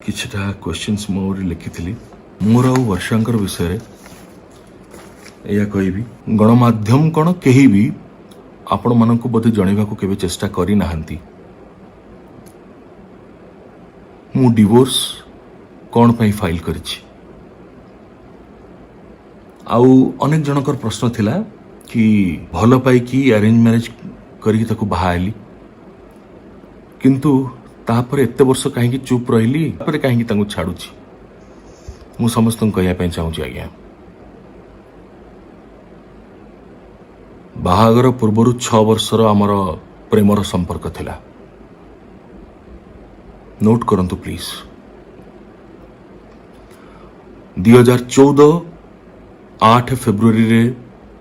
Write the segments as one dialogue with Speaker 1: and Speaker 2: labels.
Speaker 1: किछटा questions मोर लिखिथिली मोर आ वर्षांकर विषय या कहबी गणमाध्यम कौन केही भी आपण मानक बोधे जणेबा को केबे चेष्टा करी नाहंती मु डिवोर्स कौन पई फाइल करिछि। आउ अनेक जनकर प्रश्न थिला कि भल पाई कि अरेंज मैरिज करी ताको बाहाली किंतु तापर एते वर्ष कहीं चुप रही कहीं छाड़ुची मु समस्त कहवाई चाहूँगी आज्ञा बाहागर पूर्वर 6 वर्षर आमर प्रेमर संपर्क थिला। नोट करंतु प्लीज 2014 8 फेब्रुआरी रे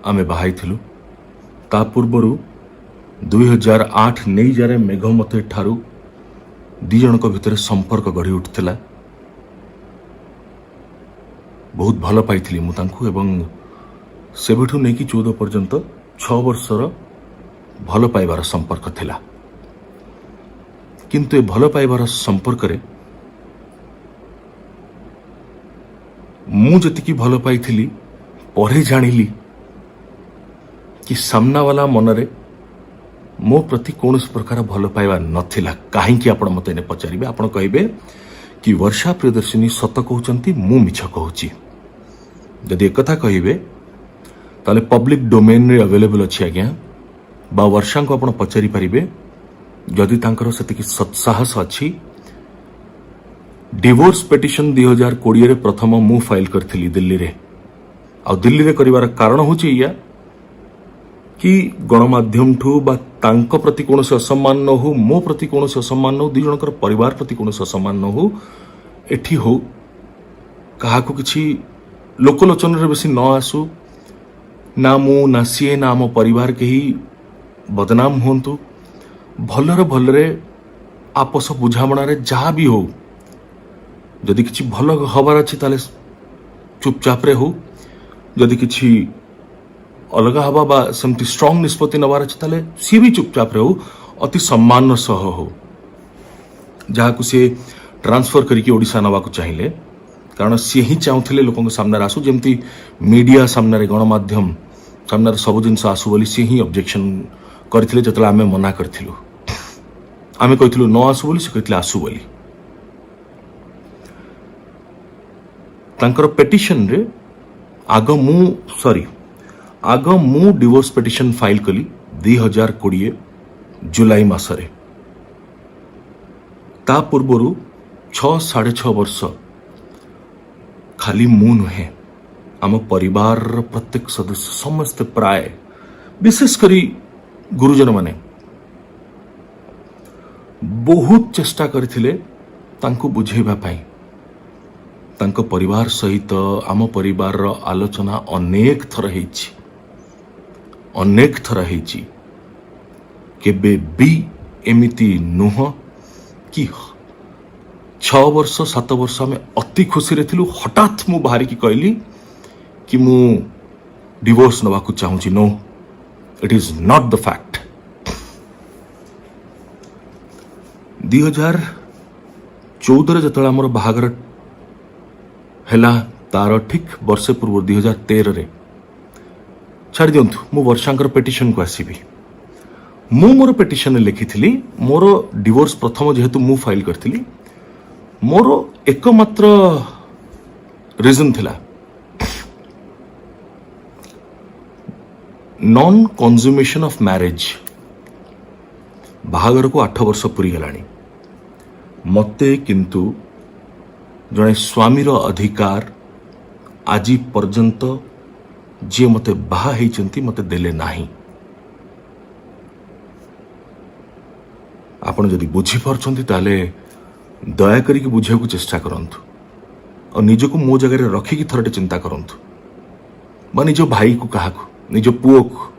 Speaker 1: आमे बाहाई थिलु। ता पूर्वर 2008 नहीं जारे मेघमते ठारू दी जनक भितर संपर्क गढ़ी उठिला। बहुत भल पाई मु तांकु एवं सेबठू नहीं कि 14 पर्यंत 6 वर्षर भल पाइबार संपर्क थिला। किंतु ए भल पाइबार संपर्क रे मु जतिकी भल पाई पढ़े जानिली कि सामना वाला मनरे मो प्रति कौन प्रकार भल पाइबा नथिला। कहीं आपण मत पचारे आपण कहे कि वर्षा प्रियदर्शिनी सत कहते मु मिछ कहूची। जदि एक कथा कहे ताले पब्लिक डोमेन रे अवेलेबल अच्छी आज्ञा बा वर्षा को आपण पचारि पारिबे जदि तांकर सेतिकी सत्साहस अच्छी। डिवोर्स पिटिशन 2020 रे प्रथम मु फाइल करथिली दिल्ली रे। आ दिल्ली रे करिवार कारण होची या कि गणमाध्यम ठू बा तांको प्रति कौन असम्मान न हो मो प्रति कौन असम्मान न हो दी जनकर परिवार प्रति कौन असम्मान न हो एठी हो कहा को किछि लोकलोचन रे बेसी न आसु ना मु ना सीए ना आम परिवार केही बदनाम होंतु भलरे आपस बुझामणा रे जहाँ भी हो जदि किछि भल हबार अछि ताले चुपचाप रे हो जदि किछि अलग हवा बा सेमती स्ट्रांग निष्पत्ति नबार अच्छे ताले सी भी चुपचाप रहो अति सम्मान सह हो जहाँ को सी ट्रांसफर करके ओडिशा नवा को चाहिए कारण सी ही चाहूले लोक सामने आसू जमती मीडिया सामने गणमाध्यम सामने सब जिन आसू बोली सी ही ऑब्जेक्शन करथिले जतले आमे मना करथिलु आमे कहिथिलु न आसू बोली से कहिथिले आसू बोली। तांकर पेटिशन रे आग मु डिवोर्स पिटिशन फाइल कली 2020 जुलाई मासरे। ता पूर्वर 6-6.5 वर्ष खाली मु नुहे आम परिवार प्रत्येक सदस्य समस्त प्राय विशेष करी गुरुजन माने बहुत चेष्टा करथिले तांको बुझेबा पाई। तांको परिवार सहित आम परिवार आलोचना अनेक थर हेची केबे भी एमिति नुह कि 6 वर्ष 7 वर्ष में अति खुशी रे थिलु हठात मु बाहरी की कहली कि मु डिवोर्स नवा को चाहूची। No it is not the fact. 2014 रे जतला हमर बाहागर हेला तार ठीक वर्षे पूर्व 2013 रे छाड़ दियंतु मु वर्षांकर पिटिशन को आसीबी। मु मोर पिटिशन लिखिथिली मोर डिवोर्स प्रथम जेहेतु मु फाइल करथिली मोर एकमात्र रीजन थिला नॉन कंज्यूमेशन ऑफ मैरिज। बाहागर को 8 वर्ष पूरी गलानी मते किंतु जड़े स्वामीर अधिकार आज पर्यंत जी मते बाहा हेचंती मते देले नाही। आपण जदि बुझी पारछंती ताले दया करी कि बुझिया को चेष्टा करंतु और निजको मो जगह रे रखी कि थरटे चिंता करंतु बा निज भाई को कहा को निज पुओ को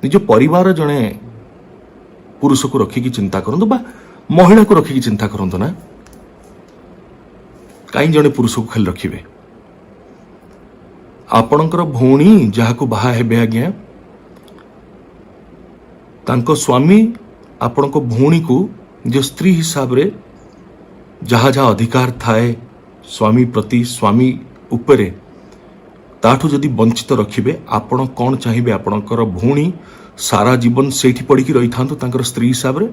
Speaker 1: निज परिवार जने पुरुष को रखी कि चिंता करंतु बा महिला को रखी कि चिंता करंतु ना कहीं जने पुरुष को खाली रखिबे। आपणकर भौणी जहाँ को बाहा हेबे आज्ञा तांको स्वामी आपण को भौणी को जो स्त्री हिसाब रे जहाँ जहाँ अधिकार थाए स्वामी प्रति स्वामी उपरे ताठू जदि वंचित रखिबे आपण कौन चाहिए आपणकर भौणी सारा जीवन सेठी पड़ी रही था तांकर स्त्री हिसाब रे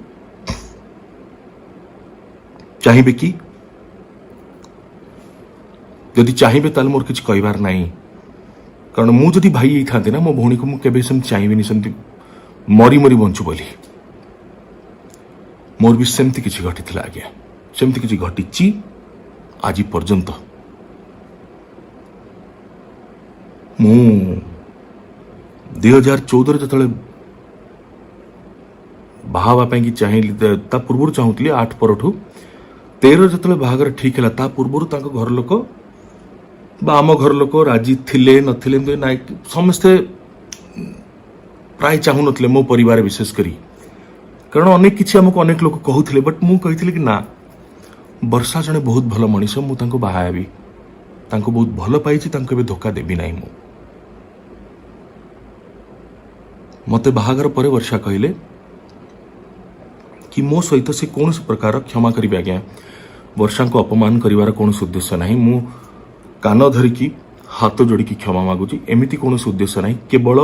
Speaker 1: चाहिए कि जदि चाहिए ताल मोर किसी कहबार नहीं कारण मु जदि भाई था ना मो भौणी को मुझे सेमती चाहिए सेमती मरी मरी बंचु बोली मोर भी सेमती किसी घटी आज्ञा सेमती किसी घटी आज पर्यंत मु 2014 जो बाहावाई कि चाहिए ता पूर्व चाहूली 8 परठू 13 जो बाहागर ठीक है ता पूर्व घर लोक आम घर लोक राजी थिले नथिले ना समस्ते प्राय चाहू नथिले मो परिवार विशेष करी कारण अनेक किसी आमको अनेक लोक कहूले बट मु कही कि ना वर्षा जने बहुत भल मनीष मुझे बाहाबी बहुत भल पाई धोखा देवी ना मु मते बाहागर पर वर्षा कहले कि मो सहित से कौन प्रकार क्षमा करी आज्ञा वर्षा को अपमान करिवार कौन उद्देश्य नहीं मु कान धरिकी हाथ जोड़िकी क्षमा मागुची एमिति कौन उद्देश्य नहीं केवल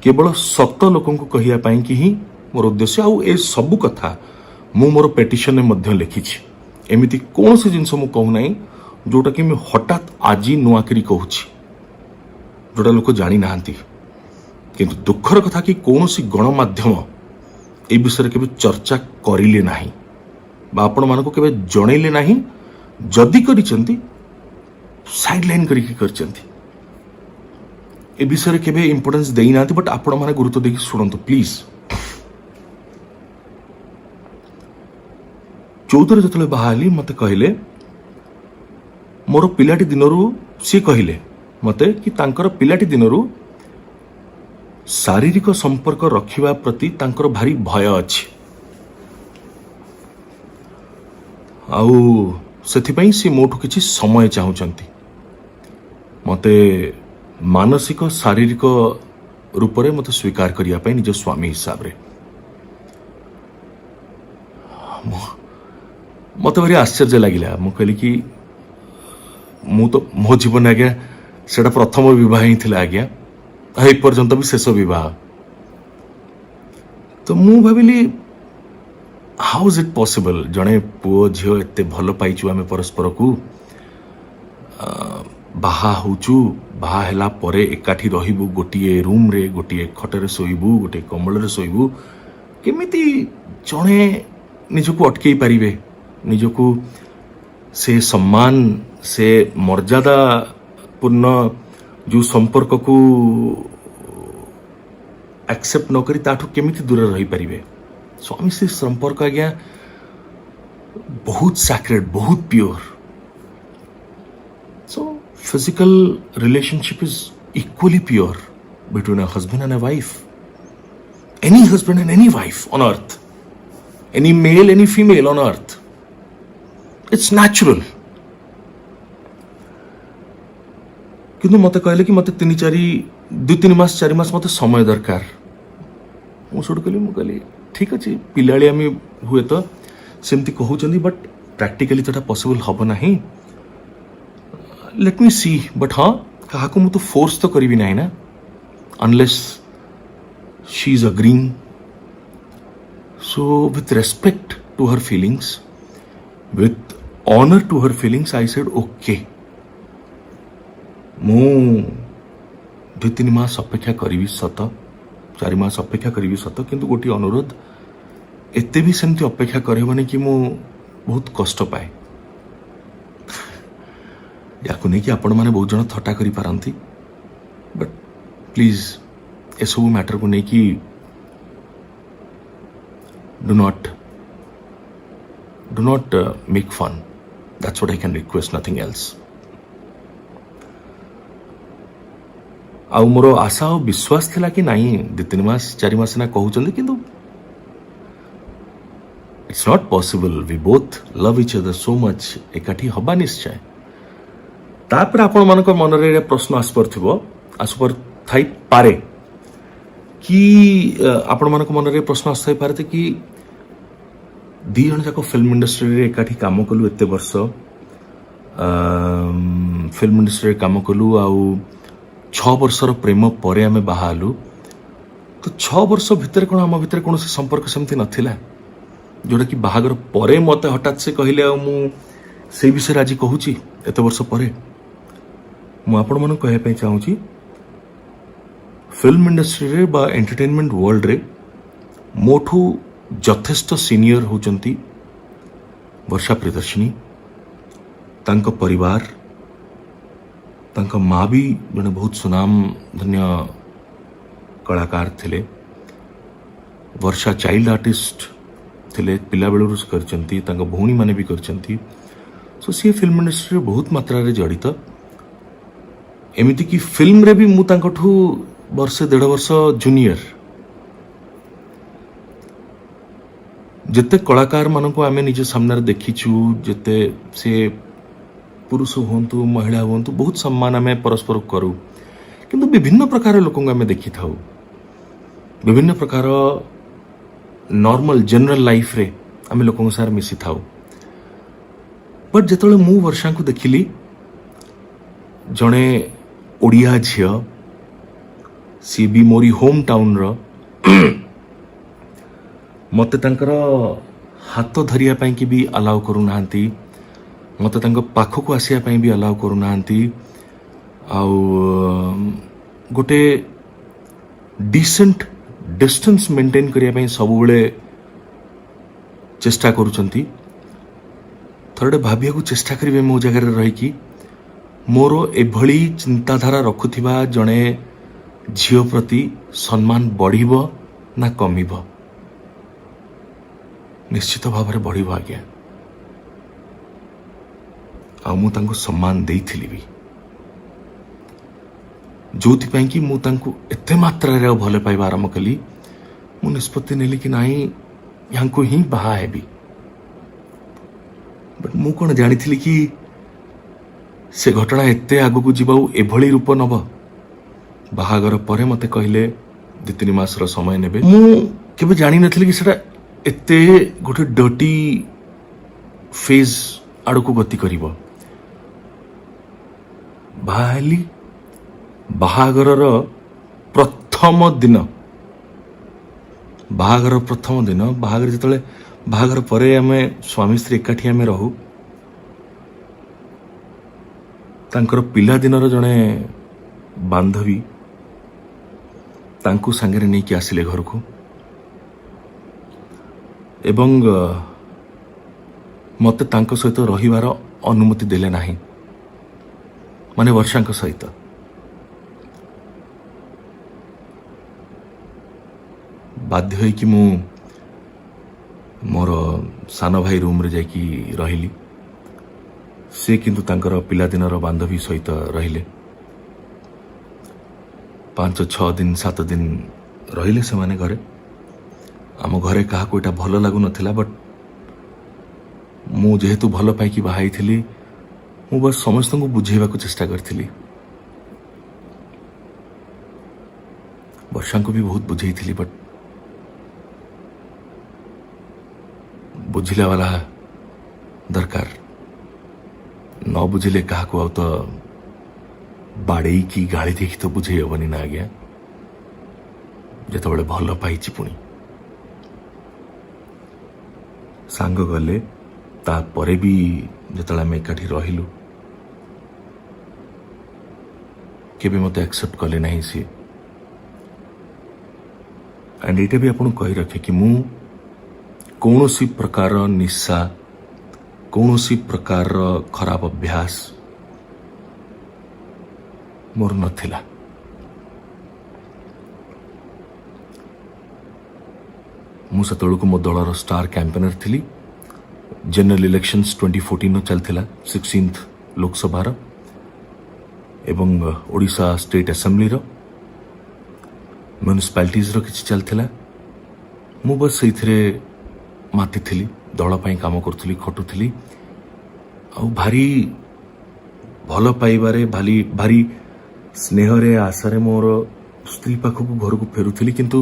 Speaker 1: केवल सत लोक कहया पाई कि ही मोर उद्देश्य आउ ए सबु कथा मु मोर पेटिशन में लिखी एमिति कौन सी जिनस मु कहू नहीं जोटा कि मैं हठात आज नुआकरी कहूँ जोटा लोक जानी नाहांती किंतु दुखर कथा कि कौन सी गणमाध्यम ए विषय के चर्चा करिले नाही बा आपण मानको केबे जणैले नाही जदि करिसेंती साइडलाइन करचंती ए विषय केबे इंपोर्टेंस देई नाती बट आपण माने गुरुत्व देखि सुनंतु प्लीज 14 जतले बाहाली मते कहले मोर पिलाटी दिनरू सी कहले मते कि तांकर पिलाटी दिनरू शारीरिक संपर्क रखिबा प्रति तांकर भारी भय अछि आउ सेथिपई सी मोठु किछि समय चाहुचंती मते मानसिक शारीरिक रूप रे मते स्वीकार करिया पई निज स्वामी हिसाब रे मते भारी आश्चर्य लागिला मु कहली कि मु तो मो जीवन आज्ञा सेटा प्रथम विवाह ही थिला आज्ञा ए पर्यंत भी शेष विवाह तो मु भाविली हाउ इज इट पॉसिबल जड़े पुओ झील एत भल पाइचु आम परस्पर को बाहा होचु बाहा हैला परे एकाठी रहिबु गोटिए रूम रे गोटिए खटरे सोइबु गोटे कम्बल रे सोइबु केमिति जड़े निजको अटकई पारिबे निजको से सम्मान से मर्यादा पूर्ण जो संपर्क को एक्सेप्ट न करी ताठू केमिति दूर रही पारिबे स्वामी से संपर्क आज्ञा बहुत सैक्रेड बहुत pure so physical relationship is equally pure between a husband and a wife any husband and any wife on earth any male any female on earth it's natural किंतु मते कहले कि मते 2-3 मास 4 मास मते समय दरकार मुझे कहली ठीक अच्छे पिलाड़ी आम हुए तो सेमती कहते बट प्रैक्टिकली तो पॉसिबल हम ना लेट मी सी बट हाँ क्या मुझे तो फोर्स तो करी ना ना unless she is agreeing so with respect to her feelings with honour to her feelings I said okay मु 2-3 मास अपेक्षा करी सत 4 मास अपेक्षा करी सत किंतु गोटे अनुरोध एते भी सेमती अपेक्षा करबनी कि मु बहुत कष्ट पाए या नहीं कि आपण मैंने बहुत जन थट्टा करी पारंती बट प्लीज ए सब मैटर को नहीं कि do not make fun that's what I can request nothing else आउ मोर आशा और विश्वास थिला कि नहीं 2-3 मास 4 मास ना कहउचंदी किंतु it's not possible we both love each other so much एकाठी हबा निश्चय तापर आपण मानक मन रे प्रश्न आसपर थाई पारे कि आपण मानक मन रे प्रश्न आसथाई पारे कि ଦି जन जाक फिल्म इंडस्ट्री रे एकाठी काम कलु एते वर्ष फिल्म इंडस्ट्री रे काम कलु आउ 6 वर्षर प्रेम परे आमे बाहालु तो 6 वर्ष भितर कोन हम भितर कोन संपर्क सेमती नथिला जोटा कि बाहागर परे मते हठात से कहले आ मु से विषय आज कहूची एते वर्ष परे मु आपण मन कहे पे चाहूची फिल्म इंडस्ट्री रे बा एंटरटेनमेंट वर्ल्ड रे मोठू यथेष्ट सीनियर होचंती वर्षा प्रियदर्शिनी तांको परिवार तांको माँ भी जने बहुत सुनाम धन्य कलाकार थिले वर्षा चाइल्ड आर्टिस्ट थिले पिला बेलुरु करचंती तांको भौणी माने भी करचंती सो सी फिल्म इंडस्ट्री रे बहुत मात्रा रे जड़ित एमिति कि फिल्म रे भी मु तांकोठू वर्षे 1.5 वर्ष जूनियर जिते कलाकार मानक आम निज सामने देखीचु जिते से पुरुष हूँ महिला हूँ बहुत सम्मान आम परस्पर करूँ किंतु विभिन्न प्रकार लोक आम देखी था विभिन्न प्रकार नॉर्मल जनरल लाइफ रे आम लोक सार मिसी था बट जिते मु वर्षा को देखिली जड़े ओडिया झील सी भी मोरी होम टाउन रो मते तांकर हाथ धरिया पाई कि भी अलाउ करू नांती मते तांको पाखो को आसिया पाई भी अलाउ करू नांती आउ गोटे डिसेंट डिस्टेंस मेंटेन करिया पाई सब बेले चेष्टा करूचंती थोड़े भाबिया को चेष्टा करिवे मो जगह रे रही कि मोर एभली चिंताधारा रखुथिबा जणे झियो प्रति सम्मान बढ़िबो ना कमिबो निश्चित भाव में बढ़ आज्ञा आउ सम्मान देइथिली भी जोथिपाई कि मु तांको एते मात्रा रे भले पाइबा आरंभ कली मु निष्पत्ति नेली कि नाही यांको ही बाहा हेबी बट मु कोन जानिथिली कि से घटना एते आगु को जीवाऊ एभली रूप नब बाहागर परे मते कहले 2-3 मास रो समय नेबे मु केबे जानि नथिली कि सेटा एते गोटे डटी फेज आड़ को गति करिवो बाहाली बाहागर प्रथम दिन बाहागर जितले बाहागर परे आमे स्वामी स्त्री एकाठी आमे रहू तांकर पिला दिनर जणे बांधवी तांकु संगे नहीं कि आसिले घर को एवं मते तांको सहित रहिवार अनुमति देले नाही माने वर्षांक सहित बाध्य होई कि मु मोर सान भाई रूम रे जाकी रहिली से किंतु तांकर पिला दिनर बांधवी सहित रहिले 5-6 दिन 7 दिन रहिले से माने घरे आम घरे क्या एटा भल लागू नथिला बट मु जेहेतु भल पाई बाहाई थी मु बस समस्त को बुझेबा को चेष्टा करथिली वर्षा को भी बहुत बुझे थी बट बुझिला वाला दरकार न बुझिले क्या आ तो बाड़े की गाड़ी देखी तो बुझे हेबनी ना आज्ञा जिते भल पाई पुणी सांग गले तापरे भी जिते आम एकाठी रहिलु केबे मते एक्सेप्ट कले नहीं सी एंड एटा भी आपन कहि रखे कि मु कौनसी प्रकार निशा कौनसी प्रकार खराब अभ्यास मोर नथिला मु सेतळको मो दलर स्टार कैंपेनर थी जनरल इलेक्शंस 2014 चलथिला 16th लोकसभा एवं ओडिशा स्टेट असेंबली म्युनिसिपालिटीज किछि चलथिला मु बस सेथिरे माती थी दल पाई काम करुथली खटुथली आ भारी भल पाइबारे भारी भारी स्नेहरे आशारे मोर स्त्री पाखक घर को फेरुथली किंतु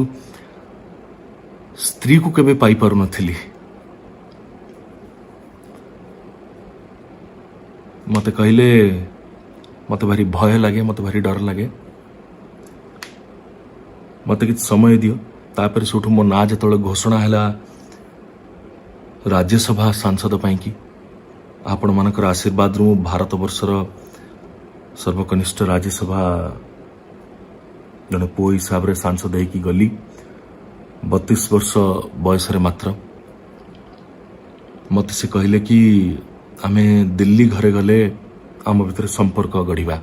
Speaker 1: स्त्री को केबे पाई पारु नथिली मते कहले मते भारी भय लगे, मते भारी डर लगे, मते किछ समय दियो। तापर सेठू मो ना जो घोषणा है राज्यसभा सांसद पाई कि आपण मानकर आशीर्वाद रु भारत वर्षर सर्वकनिष्ठ राज्यसभा जन पुओ हिसाब रे सांसद होगी गली 32 वर्ष बयस मात्र। मत से कहले कि आमे दिल्ली घरे गले आम भीतर संपर्क गढ़ा।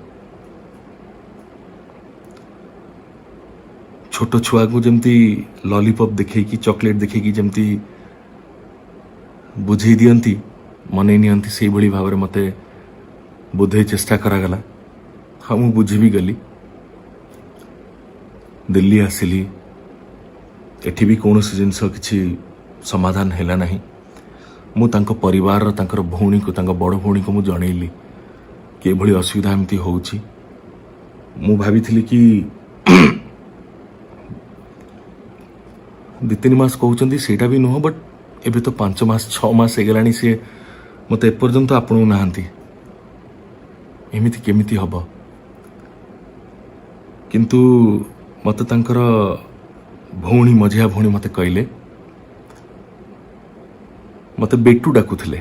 Speaker 1: छोट छुआ को जमती लॉलीपॉप देखी चॉकलेट देखी जमती बुझे दियंती मन नियंती से भली भाव में मते बुझे चेष्टा करागला। हाँ मु बुझी भी गली, दिल्ली आसिली, एठी भी कौन जिनस किसी समाधान है ना। मु तांको परिवार तांकर भौणी को तांको बड़ भौणी को मु जनइली कि भली असुविधा एमती होउची। मु भाभी कि 2-3 मास कहउचंदी सेटा भी नुह, बट एबे तो 5 मास 6 मास हेगलानी से मते एपर्यंत आपणु नाहंती, एमिति केमिति हबो। किंतु मते तांकर भौणी मझिया भौणी मते कहले, मते बेटू डाकुथिले,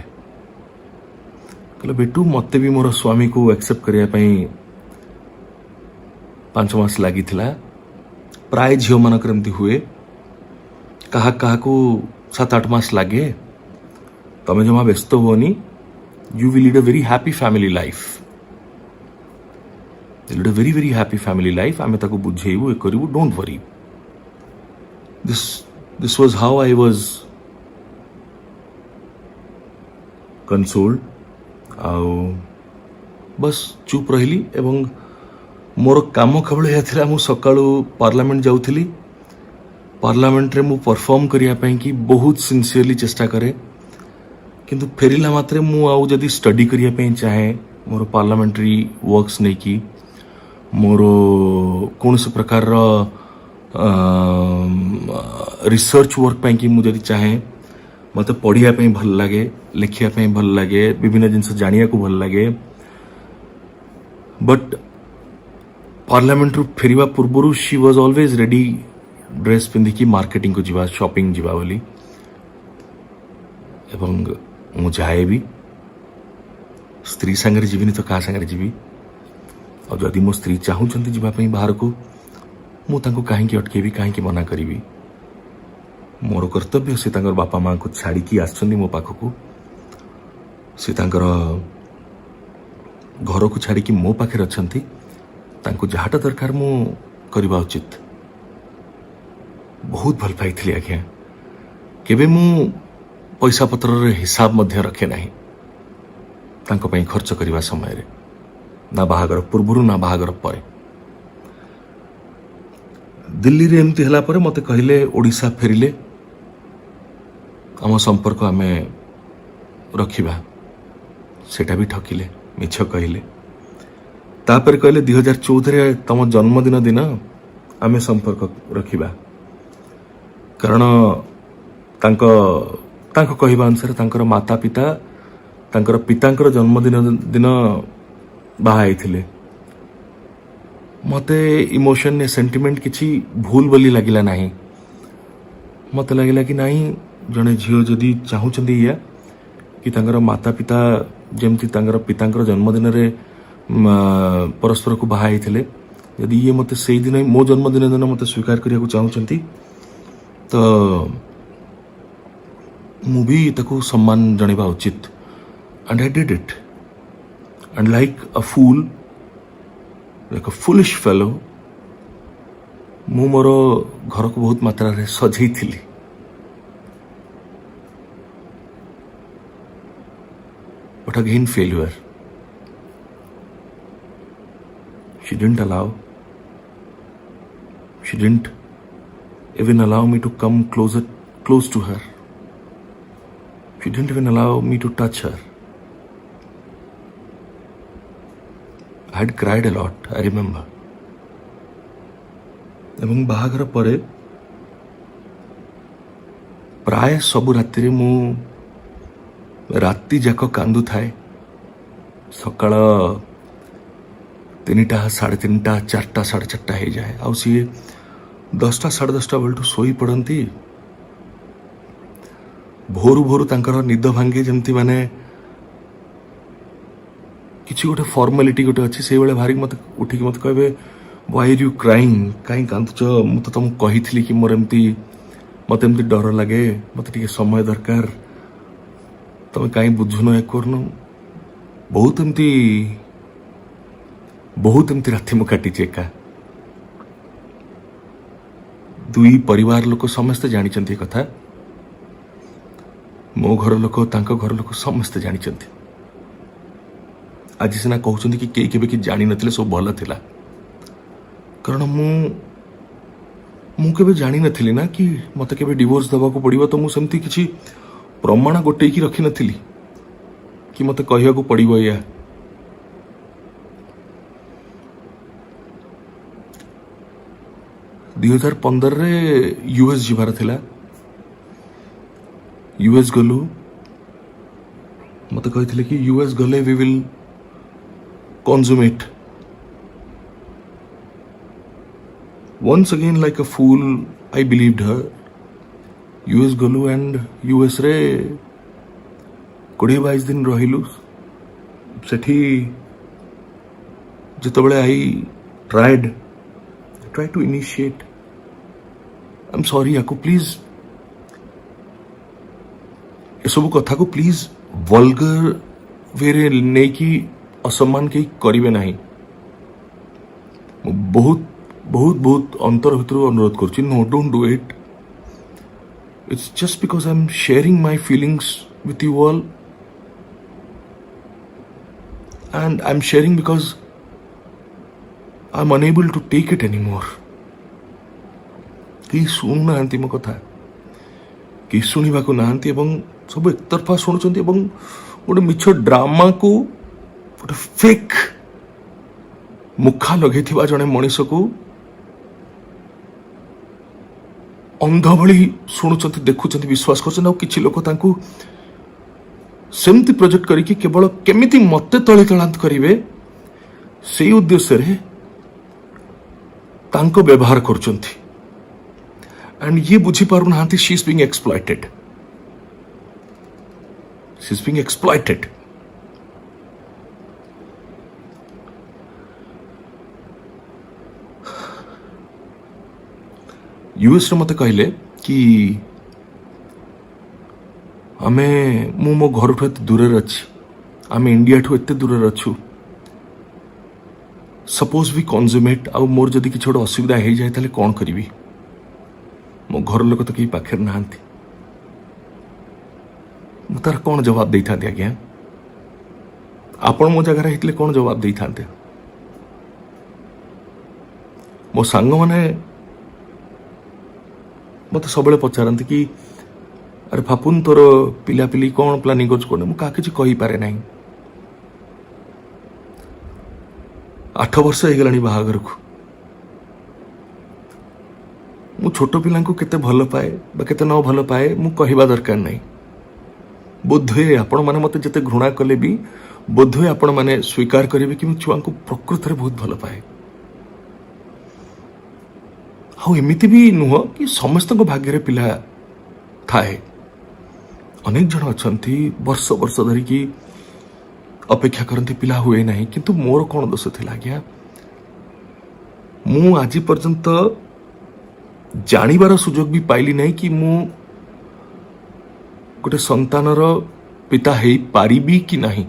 Speaker 1: कहले बेटू मते भी मोर स्वामी को एक्सेप्ट करिया पई 5 मास लागी थिला। प्राय झियो मानकर एमती हुए, कहा को 7-8 मास लागे। तमें जमा व्यस्त होनी, you will lead a very happy family life, lead a very very happy family life. आमे ताको बुझेबू, ए करिवू, don't worry. This was how I was consoled. आउ बस चुप रहिली एवं मोर काम केवल यह थिला, मु सकाळू पार्लियामेंट जाउथिली। पार्लियामेंट रे मु परफॉर्म करिया पई कि बहुत सिंसियरली चेष्टा करे, किंतु फेरिला मात्रे मु आउ जदी स्टडी करिया पई चाहे मोर पार्लियामेंट्री वर्क्स नै कि मोर कौन से प्रकार रिसर्च वर्क पई कि मु जदी चाहे, मते पढ़िया पई भल लागे, लिखिया पई भल लागे, विभिन्न जिनस जानिया को भल लागे। बट पार्लियामेंट रु फेरिबा पूर्वरु she was always ready dress पिंधिकी मार्केटिंग को जीवा, शॉपिंग जीवा बोली। एवं मु जाए भी स्त्री सांगरे जीविनी तो का सांगरे जीवी। और जदि मो स्त्री चाहूचंती जीवा पई बाहर को, मु तांको काहेकि अटकेबी, काहेकि मना करिवि। मोर कर्तव्य से तांकर बापा मां को छाड़ी की आछंदी मो पाखकू, से तांकर घर को छाड़ी की मो पाखे अछंती, तांको जहाटा दरकार मु करबा उचित। बहुत भल पाई आज्ञा, केबे मु पैसा पत्र रे हिसाब मध्य रखे नाही तांको पई खर्च करबा समय रे, ना बाहागर पूर्वरु ना बाहागर परे। दिल्ली रे एमती हला परे मते कहले ओडिसा फेरिले आम संपर्क आमे रखिबा, सेटा भी ठकिले, मिछ कहले। तापर कहले 2014 रे तम जन्मदिन दिन आमे संपर्क रखिबा, कारण तांको कहवा अनुसार तांकर माता पिता तांकर पितांकर जन्मदिन दिन बाहा थे। मते इमोशन ने सेंटिमेंट किसी भूल बोली लगिला नहीं। मत लगिला कि नहीं, जड़े झील जदि चाहूचंदी या कि तांकर माता पिता जमती तांकर पितांकर जन्मदिन रे परस्पर को बाहा थे, यदि ये मते से दिन मो जन्मदिन दिन मते स्वीकार करिया को चाहूचंती तो मु भी ताको सम्मान जणेबा उचित। And I did it, and like a fool, like a foolish fellow, मु मोर घर को बहुत मात्रा रे सजई थिली। But again failure, she didn't allow, she didn't even allow me to come close to her. She didn't even allow me to touch her. I had cried a lot, I remember. एवं बाहागर परे प्राय सबु राति रे मु राति जाक कांदु थाए, ସକାଳ 3ଟା 3:30 4ଟା 4:30 ହେଇଯାଏ ଆଉ ସିଏ 10ଟା 10:30 ବେଳଠୁ ଶୋଇ ପଡ଼ନ୍ତି। ଭୋରୁ ଭୋରୁ ତାଙ୍କର ନିଦ ଭାଙ୍ଗେ ଯେମିତି ମାନେ କିଛି ଗୋଟେ ଫର୍ମାଲିଟି ଗୋଟେ ଅଛି ସେଇଭଳିଆ ଭାରି ମତେ ଉଠିକି ମତେ କହିବେ why are you crying, କାହିଁ କାନ୍ଦୁଛ, ମୁଁ ତ ତମକୁ କହିଥିଲି କି ମୋର ଏମିତି ମତେ ଏମିତି ଡର ଲାଗେ, ମତେ ଟିକେ ସମୟ ଦରକାର, ତମେ କାହିଁ ବୁଝୁନ ଏ କରୁନ। ବହୁତ ଏମିତି ରାତି ମୁଁ କାଟିଛି ଏକା। ଦୁଇ ପରିବାର ଲୋକ ସମସ୍ତେ ଜାଣିଛନ୍ତି ଏ କଥା, ମୋ ଘର ଲୋକ ତାଙ୍କ ଘର ଲୋକ ସମସ୍ତେ ଜାଣିଛନ୍ତି। ଆଜି ସିନା କହୁଛନ୍ତି କି କେହି କେବେ କି ଜାଣିନଥିଲେ ସବୁ ଭଲ ଥିଲା, କାରଣ ମୁଁ କେବେ ଜାଣିନଥିଲି ନା କି ମତେ କେବେ ଡିଭୋର୍ସ ଦେବାକୁ ପଡିବ। ତ ମୁଁ ସେମିତି କିଛି ପ୍ରମାଣ ଗୋଟେଇକି ରଖିନଥିଲି କି ମତେ କହିବାକୁ ପଡିବ ଏଇଆ। ରେ ୟୁଏସ୍ ଯିବାର ଥିଲା। ୟୁଏସ୍ ଗଲୁ, ମତେ କହିଥିଲେ କି ୟୁଏସ୍ ଗଲେ we will consummate। Once again like a fool I believed her। US गलु एंड यूएस रे 20-22 दिन रहिलु। सेठी जितेबले I tried to initiate, I am sorry याकू प्लीज ये सब कथा को प्लीज वल्गर वेरे नहीं कि असम्मान कहीं करिवे नहीं। बहुत बहुत बहुत अंतर भितर अनुरोध करुच्ची, no don't do it. It's just because I am sharing my feelings with you all and I am sharing because I am unable to take it any more. कहीं शुणु ना मो कथा, कहीं शुणा ना सब एकतरफा शुणुंट गोटे मिछ ड्रामा को गोटे फेक मुखा लगे जड़े मनीष को अंध भली शुणुंट देखुं विश्वास कर किसी लोक सेमती प्रोजेक्ट करके केवल केमिति मते तले तलांत करेंगे से उद्देश्य व्यवहार करुछंती। एंड ये बुझी पारु नाहांती she is being exploited, she is being exploited. US मते कहले कि आमे मो घर ठू एते दूर अच्छी, आमे इंडिया ठू एते दूर अच्छू। सपोज भी कंज्यूमेट आ मोर जदि किसी गोटे असुविधा हो जाए ताले कौन करी। मो घर लोक तो कहीं पाखे नहांती, तार कौन जवाब दे था आज्ञा? आपण मो जगह होते कौन जवाब दे था? मो सांग माने मत सब पचारती कि अरे फापुन तोर पिलापिली कौन प्लानिंग कर, क्या किसी कही पारे ना। 8 वर्ष हो गलानी बाहागर को। मु छोट पिला केते भल पाए बा केते न भल पाए मु कहवा दरकार नहीं। बोधे आपण माने मते जते घृणा कले भी बोधे आपण माने स्वीकार करेंगे कि मु छुआ को प्रकृत में बहुत भल पाए। हाँ एमती भी नुह कि समस्त भाग्य पिला थाए। अनेक जन अच्छा वर्ष वर्ष धरिकी अपेक्षा करती पिला हुए ना, किंतु मोर कौन दोष थिला आज्ञा? मु आज पर्यंत जानिबार सुजोग भी पाइली नहीं कि मु गोटे संतानर पिता है पारिबी कि नहीं।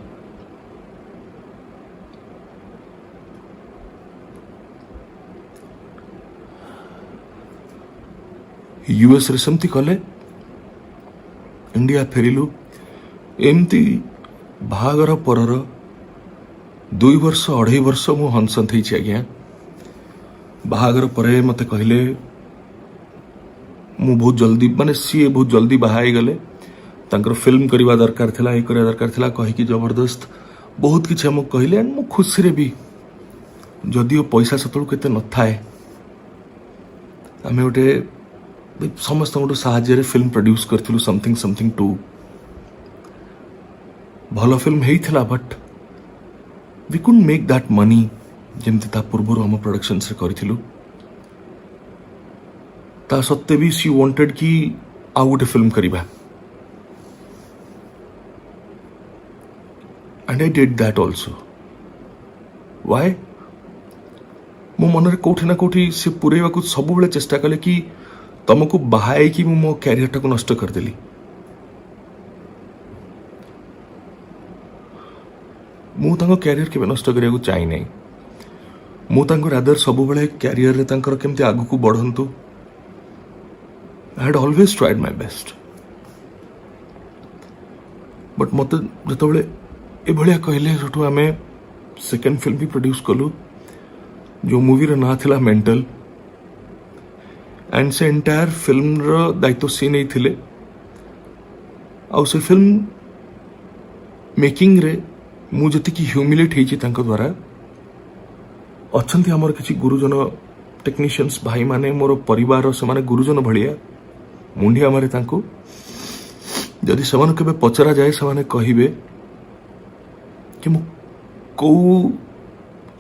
Speaker 1: यूएस रे सेमती कले, इंडिया फेरिलु एमती बाहागर परर 2 वर्ष 2.5 वर्ष मु हंसंत होइछि आज्ञा। बाहागर परे मते कहले मु बहुत जल्दी माने सी बहुत जल्दी बाहा गले, तांकर फिल्म करवा दरकार थिला, ये करवा दरकार थिला कहि कि जबरदस्त बहुत किछि हम कहले। एंड मु खुशी रे भी जदियो पैसा सतल केते न थाए आमे गोटे समस्त गोटे साहाଯ୍ୟରେ फिल्म प्रोड्यूस करथिलु समथिंग 2 भल फिल्म हेइथिला। But we could make that money जमती ता पूर्व आम प्रोडक्शन से करूँ ता सत्ते भी सी वांटेड कि आउ गोटे फिल्म करवा and I did that also why मो मन कौटी ना कौटी से पुरेवा सब बेले चेष्टा कले कि तुमको बाहाई कि मो कैरियर टाक नष्ट करदेली मु कैरियर के नष्ट करने चाहे ना मु रादर सब बेले कैरियर रे केमती आगु को बढ़ंतु I had always tried my best but मत जो ये कहले सेठू आम सेकेंड फिल्म भी प्रोड्यूस कलु जो मूवी रो ना थिला मेंटल एंड से एंटायर फिल्म रो दायित्व सी नहीं थिले आउ से फिल्म मेकिंग रे मु जति की ह्यूमिलेट हेची तांको द्वारा अच्छंती हमर किछि गुरुजन टेक्नीशियंस भाई माने मोर परिवार से माने गुरुजन भलिया मुंडिया मारे तांको जदि समान केबे पचरा जाए समान कहिबे कि मु को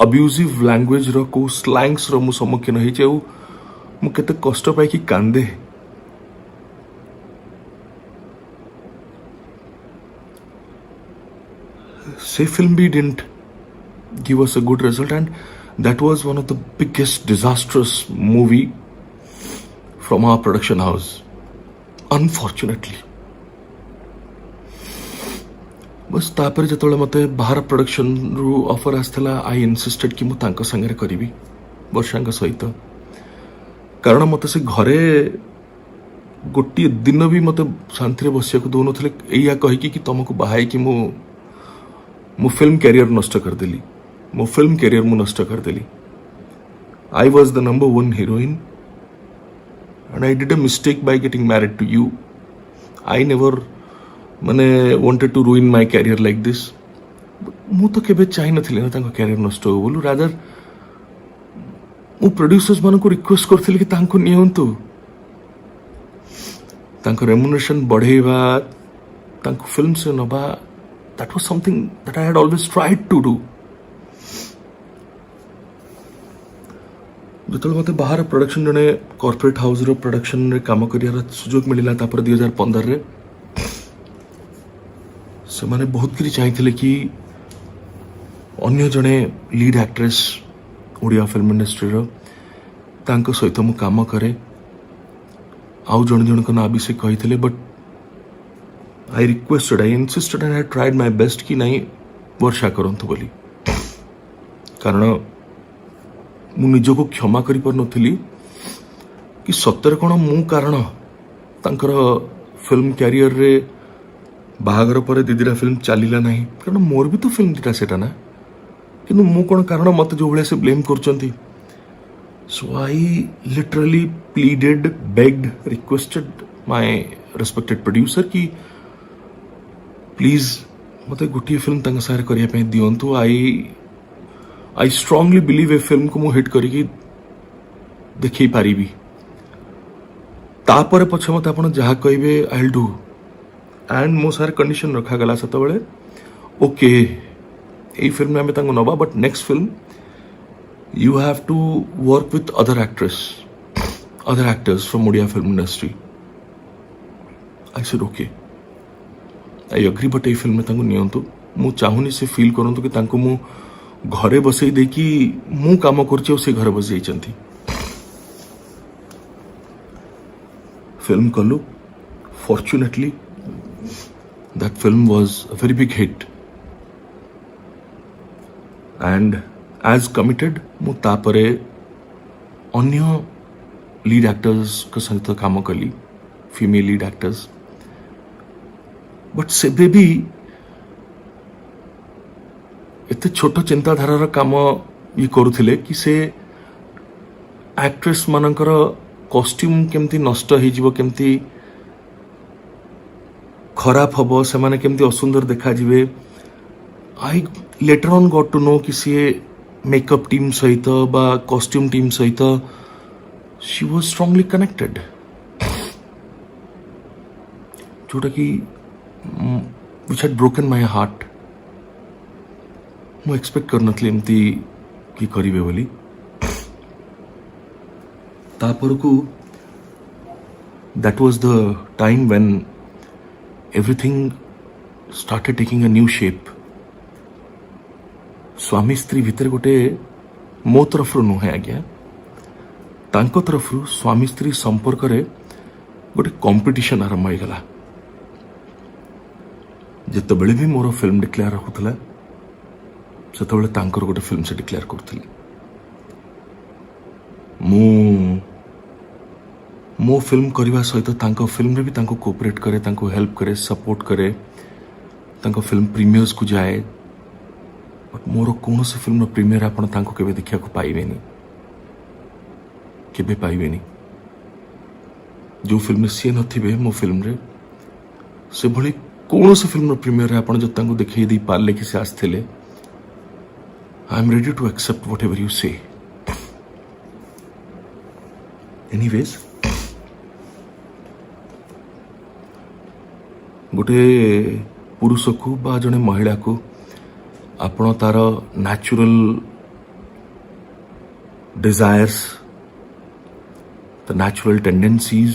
Speaker 1: अब्यूजिव लैंग्वेज रो को स्लैंग्स रो मु सम्मुखीन हेचे मु केते कष्ट पाई कि कांदे से फिल्म भी didn't give us a good result and that was one of the biggest disastrous movie from our production house unfortunately बस तापर जो मते बाहर प्रोडक्शन रु ऑफर आसला आई इनसिस्टेड कि मु तांको संगे करी वर्षा सहित कारण मत से घरे गोटे दिन भी मत शांति बसिया दौन या कहीकि कि तुमको बाहाई कि मु फिल्म कैरियर नष्ट करदेली मो फिल्म कैरियर मु नष्ट करदेली I was the number 1 heroine and I did a mistake by getting married to you I never माने wanted to ruin my career like this मु तो केबे चाहि नथिले ना तांको कैरियर नष्ट हो बोलू रादर मु प्रोड्यूसर्स मानको रिक्वेस्ट करथिले कि तांको नियंतु तांको रेम्युनरेशन बढ़ेवा तांको फिल्म से नबा that was something that I had always tried to do जो मत बाहर प्रोडक्शन जने कॉर्पोरेट हाउस रो प्रोडक्शन रे काम करियार सुजोग मिलिला तापर 2015 रे से माने बहुत किरी चाहिए कि अन्य जने lead actress Odia film industry रो तांको सहित मु काम करे आउ जन जन को ना भी से कही but I requested I insisted and I tried my best कि नहीं वर्षा करंतु बोली कारण मु निजको क्षमा करि पर नथिली कि सत्तर कोन मु कारण तांकर फिल्म कैरियर रे बाहागर पर दीदीरा फिल्म चलिला नहीं कारण मोर भी तो फिल्म दिटा सेटा ना किंतु मु कोन कारण मत जो भले से ब्लेम करचंती so I literally pleaded begged requested my respected producer कि प्लीज मते गोटे फिल्म तंग सारे करिया पे दियंतु आई स्ट्रांगली बिलीव ए फिल्म को मु हिट करी देखी पारिबी तापर पछे मते आपण जहा कहबे आई विल डू एंड मो सारे कंडीशन रखा गला सत बेले ओके ए फिल्म में तांको नबा but next film you have to work with other actors from Odia film industry I said okay I agree but ए फिल्म में तांको नियंतु मु चाहुनी से फील करंतु कि तांको मु घरे बसई दे कि मु काम करछि से घरे बस जाइछंती फिल्म कलु fortunately that film was a very big hit and as committed मु तापरे अन्य लीड एक्टर्स के सहित काम कली फीमेल लीड एक्टर्स बट से भी एते छोट चिंताधारार काम ये करुथिले कि से एक्ट्रेस मानकर कॉस्ट्यूम केमती नष्ट हो जिवो केमती खराब हम से माने केमती असुंदर देखा जिवे I later on got to know कि सी मेकअप टीम सहित बा कॉस्ट्यूम टीम सहित शी वाज स्ट्रांगली कनेक्टेड जोटा कि which had broken my heart ମୁଁ ଏକ୍ସପେକ୍ଟ କରିନଥିଲି ଏମିତି କି କରିବେ ବୋଲି। ତାପରକୁ that was the time when everything started taking a new shape। स्वामी स्त्री भितर गोटे मो तरफ नुहे आज्ञा तांको तरफ स्वामी स्त्री संपर्क रे गोटे कंपटीशन आरंभ होगला। जितेबले भी मोर फिल्म डिक्लेयर होता सेतबले तांकर गोटे फिल्म से डिक्लेयर करथिली। मो फिल्म करने सहित तांको फिल्म रे भी तांको कोऑपरेट करे, तांको हेल्प करे, सपोर्ट करे, तांको फिल्म प्रीमियर्स को जाए। बट मोर कौन से फिल्म प्रीमियर आपण तांको केबे देखिया को पाइबेनी, केबे पाइबेनी। जो फिल्म सी नथिबे मो फिल्म रे से भली कौन से फिल्म प्रीमियर आपण जो तांको देखै दी पारले कि से आस्थिले। I am ready to accept whatever you say. Anyways गोटे पुरुष को बा जने महिला को आपण तार natural desires, the natural tendencies,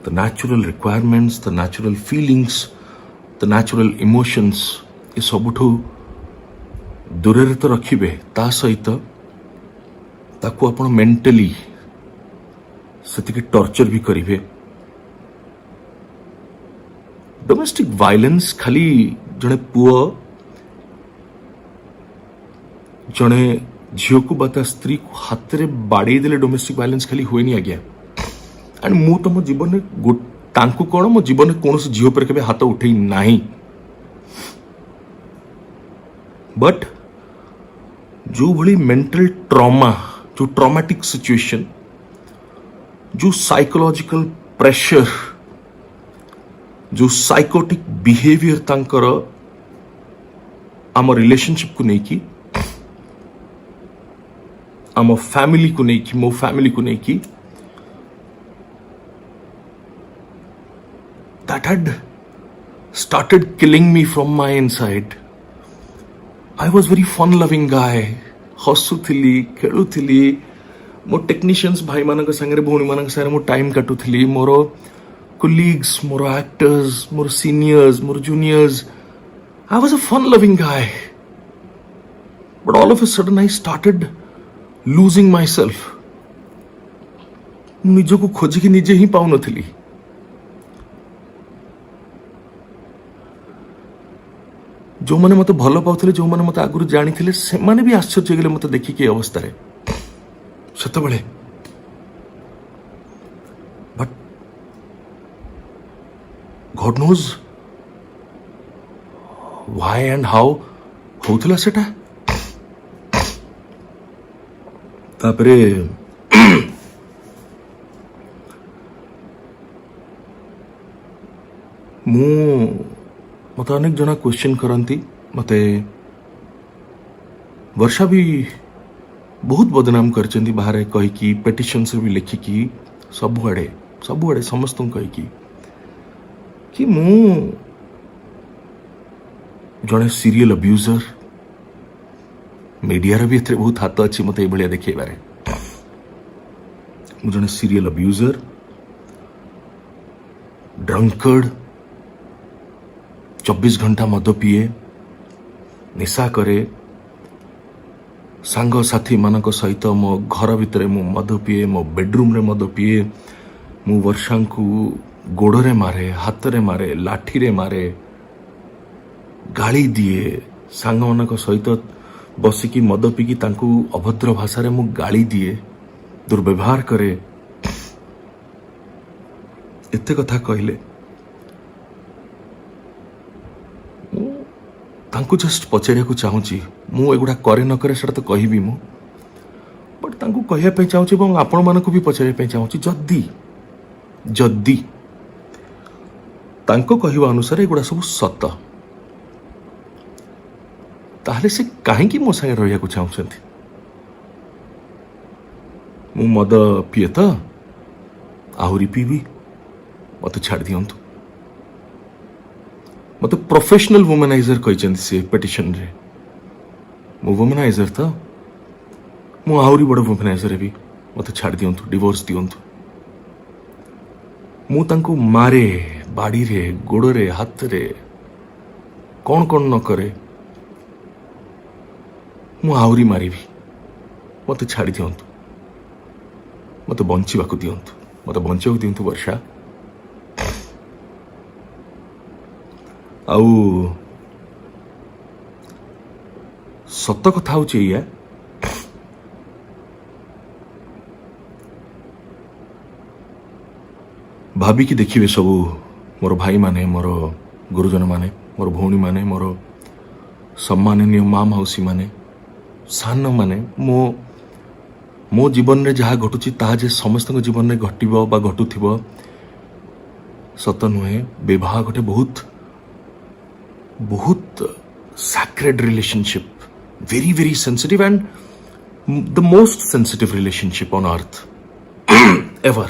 Speaker 1: the natural requirements, the natural feelings, the natural emotions ये सबुठू दूर तो रखिबे। ता सहित ताकू आपण मेंटली सेतिकी टॉर्चर भी करिवे। डोमेस्टिक वायलेंस खाली जड़े पुओ जड़े झील को बता स्त्री को हाथ में बाड़े देले डोमेस्टिक वायलेंस खाली हुए नहीं आज्ञा। एंड मु तो मो जीवन में तांकु कौन मो जीवन में कौन से झील पर केबे हाथ उठे नहीं। बट जो भली मेंटल ट्रॉमा, जो ट्रॉमेटिक सिचुएशन, जो साइकोलॉजिकल प्रेशर, जो साइकोटिक बिहेवियर तांकर आम रिलेशनशिप को नहीं की, आम फैमिली को नहीं की, मो फैमिली को नहीं की, that had started killing me from my inside। I was very fun loving guy। हसुथिली, खेलुथिली, मो टेक्नीशियंस भाई मानक संगे, भौणी मानक संगे मो टाइम काटुथिली। मोर colleagues, मोर actors, मोर seniors, मोर juniors, I was a fun loving guy। But all of a sudden I started losing myself। निजो को खोजी की निजे ही पाऊ नथिली। जो माने मते भलो पाउथिले, जो माने मते आगुरु जानिथिले, से माने भी आश्चर्य गेले मते देखि के अवस्था रे सेतबेले। But God knows why and how होउथिला सेटा। तापरे मत अनेक जना क्वेश्चन करती। मते वर्षा भी बहुत बदनाम करचंदी बाहर कहीकि, पेटिशन से भी लिखिकी, सबुआड़े समस्त कहीकि कि मु जड़े सीरियल अब्यूजर। मीडिया भी एथे बहुत हाथ अच्छी मत ये देखेबारे। मु जड़े सीरियल अब्यूजर, ड्रंकर्ड, 24 घंटा मद पिए, निशा करे, सांग साथी मानक सहित मो घर भितर मु मद पिए, मो बेडरूम रे मद पिए, मु वर्षा को गोड़े मारे, हाथ रे मारे, लाठी रे मारे, गाली दिए, सांग मानक सहित बसिकी मद पिकी तांकू अभद्र भाषा रे मु गाली दिए, दुर्व्यवहार करे। एते कथा कहले तांकू जस्ट पचारिया को चाहूँगी। मु एगुड़ा करे न करे सेटा तो कहबी मु, बट तांकू कहया पे चाहूँगी और आपण मानकू भी पचारिया पे चाहूँगी। जद्दी तांको कहवा अनुसार एगुड़ा सब सत, ताहले से काहेकि मो संगे रहिया को चाहूछंती। मु मद पिए तो आहुरी पीबी, मत छाड़ दियंतु। मत प्रोफेशनल वुमेनाइजर कहते से पिटिशन रे। मु वुमनाइजर तो मु आहरी बड़ वुमनाइजर भी मत छाड़ दियंतु डिवोर्स दियंतु मु तांको मारे बाड़ी रे गोड़ रे हाथ रे कौन कौन न करे मु आहरी मारी मत छाड़ी दियंतु मत बंचवाक दियंतु मत बंचवाक दियंतु वर्षा आउ सत कथा हूँ या भाविकी देखिए सबू मोर भाई माने मोर गुरुजन माने मोर भौणी माने मोर सम्माननीय माँ मौसी माने सान माने मो जीवन रे जहाँ घटुची ताहा जे समस्त जीवन में घटिबो बा घटुथिबो सत नुहे विवाह गोटे बहुत बहुत sacred relationship very very sensitive and the most sensitive relationship on earth ever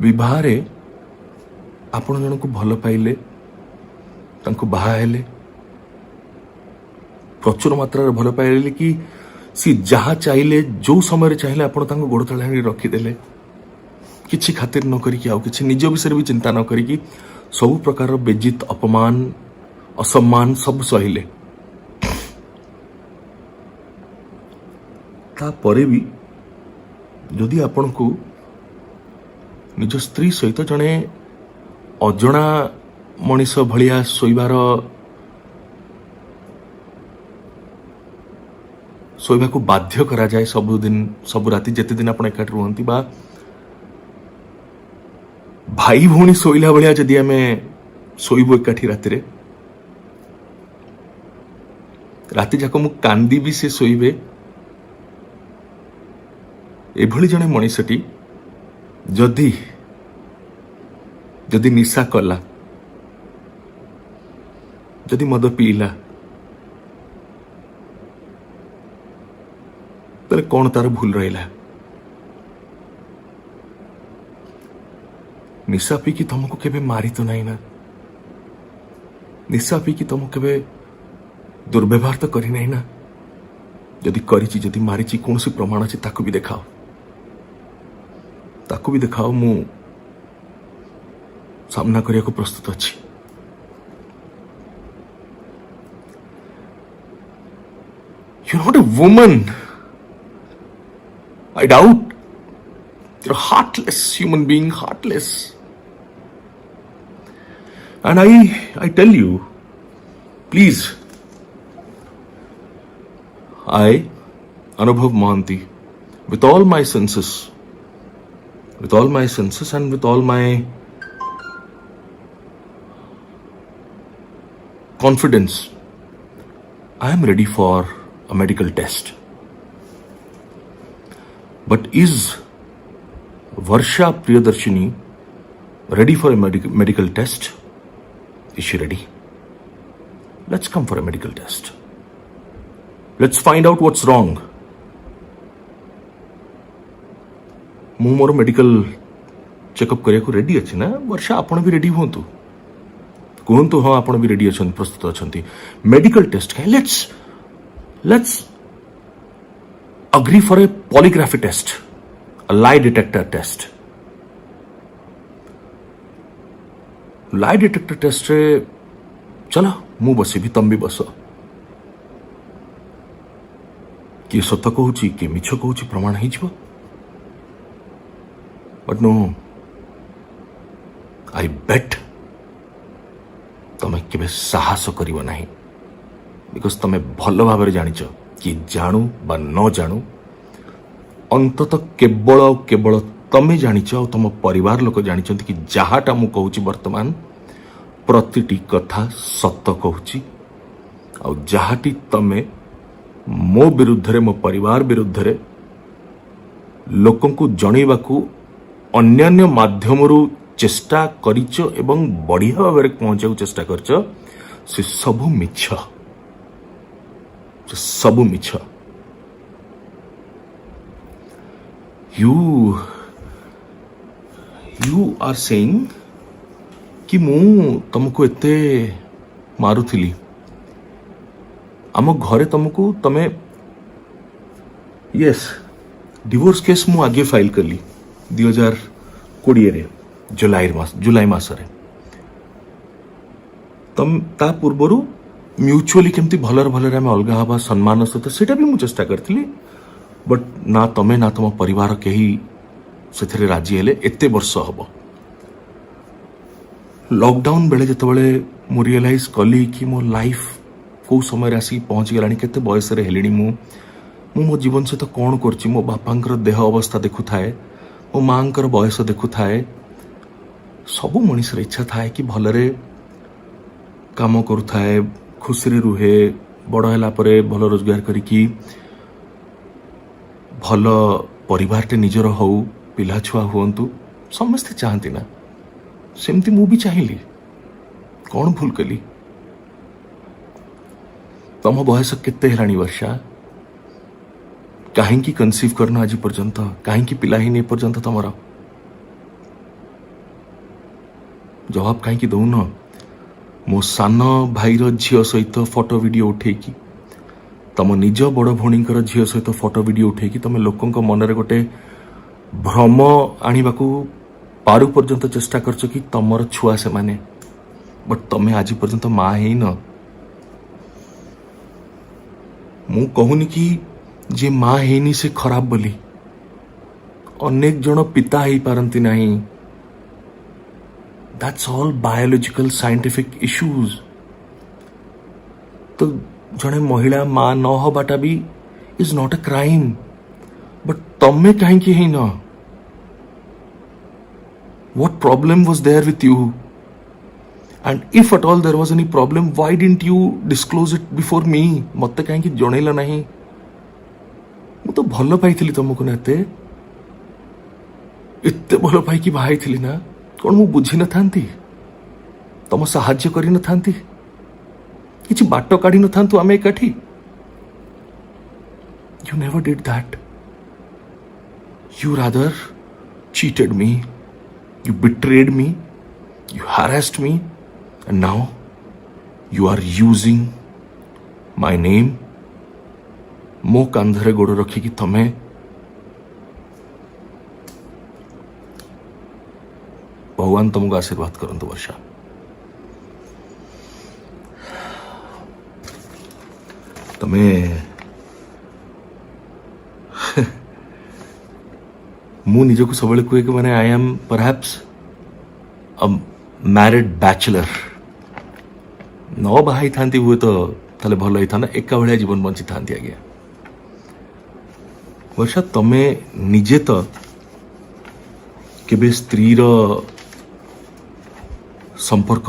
Speaker 1: विवाह रे आपण जन को भल पाइले तांको बाहा हेले प्रचुर मात्रा भल पाइले कि सी जहाँ चाहिए जो समय चाहिए आपण तांको गोड़ तले रखीदेले किछि खातिर न करिकी आउ किछि निज विषय भी चिंता न करिकी सब प्रकार बेजित अपमान असम्मान सब सहिले तापरे भी जदि आपण को निज स्त्री सहित जने अजणा मनीष भलिया शोइबार शोइबा को बाध्य करा जाए सब दिन सब राति जेते दिन आपण एकाठ रुहंती बा भाई भौणी शोइला भलिया जदि आमे शोइबो एकाठी राति राति जाक मु कांदी भी से शोइबे एभली जने मनीषटी जदि जदि निशा कला जदि मद पीला तले कौन तार भूल रहा निशा पी कि तुमको केबे मारी तो नहीं ना निशा पी कि तुमको केबे दुर्व्यवहार तो करी नहीं ना जदि करिची जदि मारिची कौन सी प्रमाण अच्छी ताकू भी देखाओ मु सामना करिया को प्रस्तुत अच्छी You're not a woman. I doubt. You're a heartless human being, heartless. And I tell you, please, I, Anubhav Mohanty, with all my senses and with all my confidence, I am ready for a medical test. But is Varsha Priyadarshini ready for a medical test? Is she ready? Let's come for a medical test. Let's find out what's wrong. मु मोर medical checkup करिया को ready अछि ना वर्षा आपण भी ready होंतु कहंतु हां आपण भी रेडी अछन प्रस्तुत अछंती मेडिकल टेस्ट के let's agree for a polygraphy test, a lie detector test. lie detector test रे चलो मु बसी भी तुम भी बस कि सत कहूची कि मिछ कहूची प्रमाण ही जीव बट नो आई बेट तमें केबे साहस करिवो नाही बिकॉज तमें भल भाव जानिच कि जानू बा न जानू अंतत केवल तमें जानिच और तुम परिवार लोक जानिच कि जहाटा मु कहूची वर्तमान प्रतिटी कथा सत कहूची और जहाटी तमें मो विरुद्ध रे मो परिवार विरुद्ध रे लोकन को जणैबाकू अन्यान्य माध्यमरु चेष्टा करिच एवं बढ़िया भाव में पहुंचा चेष्टा करच से सबू मिछ सबू मिछ यू आर सेइंग कि कि मु तुमको एते मारुथिली आम घरे तुमको तमे यस डिवोर्स केस मु आगे फाइल कली 2020 रे जुलाई मासरे तम ता पूर्वरु म्यूचुअली केमती भलर भलर आम अलग हवा सम्मान सहित सेटा भी मु चेष्टा करथिली बट ना तमे ना तुम परिवार केही सेथरे राजी हेले एते वर्ष हबो लॉकडाउन बेले जतबेले मु रियलाइज कली कि मो लाइफ को समय आसी पहुंच गलानी केते बयस रे हेलिनी मु मो जीवन सहित कौन करछि मो बापांकर देह अवस्था देखु थाए मो मांकर बयस देखु थाए सबु मनुष्य इच्छा थाए कि भलरे काम करू थाए खुशी रे रुहे बड़ होला परे भल रोजगार करिकी भल परिवार टे निजर हो पिला छुआ हुअंतु समस्ते चाहती ना सेमती मु भी चाहिली कौन भूल कली तम बयस केते हेलानी वर्षा कहीं कनसीव करना आज पर्यंत कहीं पिला ही नहीं पर्यंत तमर जवाब कहीं दौन मो सान भाईर झील सहित फोटो वीडियो उठेकी तम निज बड़ भौणीकर झील सहित फोटो वीडियो उठेकी तुम लोकों मनरे गोटे भ्रम आने पारु पर्यंत चेष्टा करछ कि तमर छुआ से माने बट तमे आज पर्यंत माँ है न मु कहूनी कि जे माँ हेनी से खराब बोली अनेक जन पिता ही पारंती नहीं that's all biological scientific issues तो जने महिला माँ न हबाटा भी is not a crime but तमे कहीं ही न what problem was there with you and if at all there was any problem why didn't you disclose it before me मत्ते कहीं जणैला नहीं मु तो भल पाइथिली तुमको नाते एते भल पाई कि भाई थिली ना कौन मु बुझी न थांती तुम साहाय्य करी न थांती किछि बाटो काढी न थांतु आमे एकाठी you never did that you rather cheated me You betrayed me, you harassed me, and now you are using my name. मो कांधरे गोड़ रखी कि तमे भगवान तुमको आशीर्वाद करंतु वर्षा तमे मु निजको सबले कहे कि माने I am perhaps a married bachelor न बाहाई थांती हुए तो ताले भल ही था एका भलिया जीवन बंची थांती आज्ञा वर्षा तमे निजे तो केबे स्त्री रो संपर्क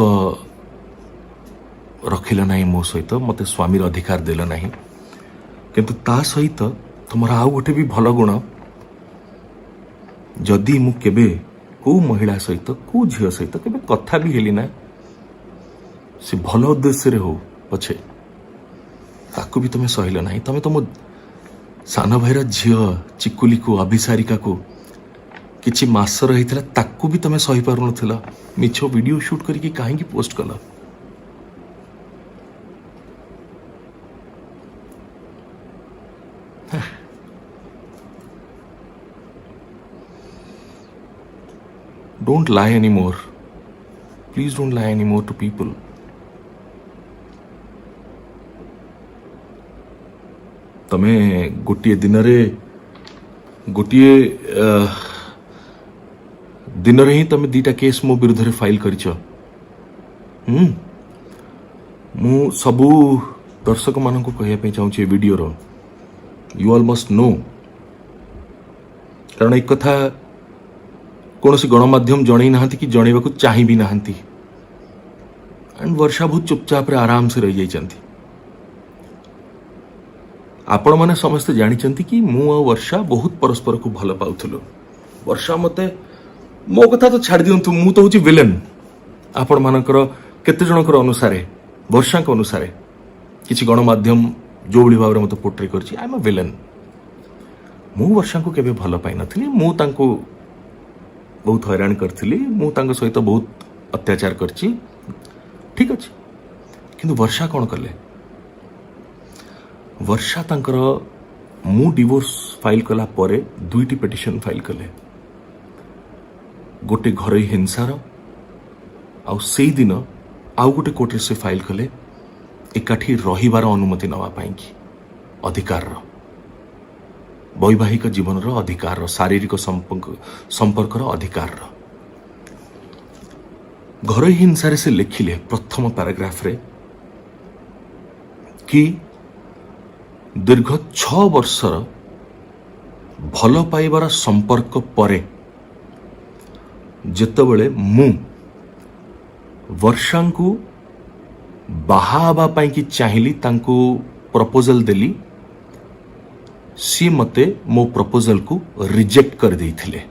Speaker 1: रखिला नहीं मो सहित मते स्वामी रो अधिकार देला नहीं किंतु ता सहित तुमरा आउ गोटे भी भल गुण जदि मु केबे को महिला सहित को झील सहित केबे कथा भी हेली ना से भल उद्देश्य रे हो पछे ताकू भी तुम सहिल ना तुम तुम सान भाईर झील चिकुली को अभिसारिका को किछि मास रही ताकू भी तुम सही पार नथिला मिछ वीडियो शूट करके कहीं पोस्ट कल Don't lie anymore. Please don't lie anymore to people. तमे गोटे दिन ही तमे दीटा केस मो विरुद्ध रे फाइल करिछ मु सबू दर्शक मान को कहया पे चाहूँ वीडियो रो यू ऑल मस्ट नो कारण एक कथा कौन सी गणमाध्यम जन ना कि जनवा को चाह भी ना एंड वर्षा बहुत चुपचाप आराम से रही जाती आपण मैंने समस्ते जानी कि मु आ वर्षा बहुत परस्पर को भल पाउथलु वर्षा मते मो कथा तो छाड़ दियंतु मु तो होची विलेन आपण मानकर केते जनकर अनुसारे वर्षा के अनुसारे किछि गणमाध्यम जो भली भाव मते पोर्ट्रे करछि आई एम अ विलेन मु वर्षा को केबे भल पाई नथली मु तांको बहुत हैरान करथिली मु तांको सहित बहुत अत्याचार करची ठीक अच्छे किंतु वर्षा कौन कले वर्षा तांकर मु डिवोर्स फाइल कला परे दुईटी पिटिशन फाइल कले गोटे घर हिंसार आउ से दिन आउ गोटे कोर्ट से फाइल कले एकाठी रहिबार अनुमति नवा पाई कि अधिकार वैवाहिक जीवन अधिकार शारीरिक संपर्क अधिकार घर हिंसा से लिखिले प्रथम पैराग्राफ रे कि दीर्घ 6 वर्षर भल पाइबार संपर्क परे जेतेबेले मु वर्षा को बाहा पाई कि चाहिली तांको प्रपोजल देली सी मते मो प्रपोजल को रिजेक्ट कर देइथिले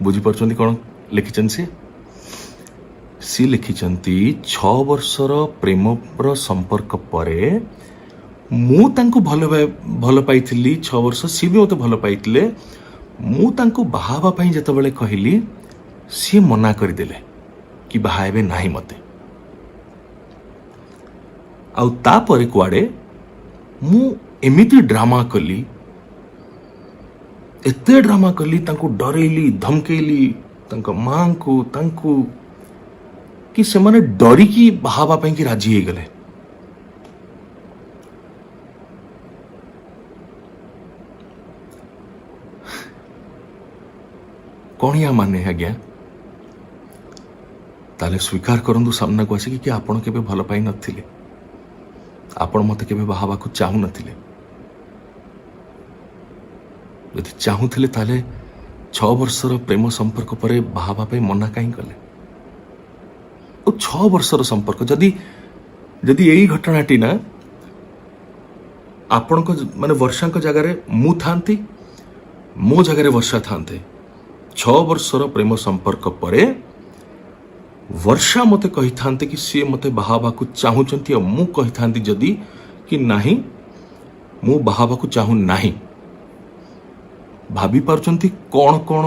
Speaker 1: बुझी पार्छन्ती कौन लिखिछन सी लिखिछन्ती 6 वर्षर प्रेमर संपर्क परे मु तांको भल पाइथिली 6 वर्ष सी भी मते भल पाइथिले मु तांको बाहाबा पाई जेतेबेले कहिली सी मना कर देले कि बाहाबे नाही मते आउ तापरे कुआडे मु एमिति ड्रामा कली एते ड्रामा कली तांको डरेली धमकेली तांको मां को तांको कि से माने डरी की बाहाबा पाई कि राजी हे गले कौन या माने आज्ञा ताले स्वीकार करंदु सामना को आसिक कि आपण केबे भल पाई नथिले आपण मते केबे बाहाबा को चाहू नथिले यदि चाहूले ताले 6 वर्षर प्रेम संपर्क पर बाहाबा पाई मना कहीं कले 6 वर्षर संपर्क जदि जदि यही घटनाटी ना आपण को माने वर्षा को जगह मु थांती मो जगह वर्षा थांते 6 वर्षर प्रेम संपर्क परे वर्षा मते कही थांते कि सी मते बाहाबा को चाहूचंती और मु कही थांती जदि कि नाही मु बाहाबा को चाहू नाही भाभी पार्चंती कौन कौन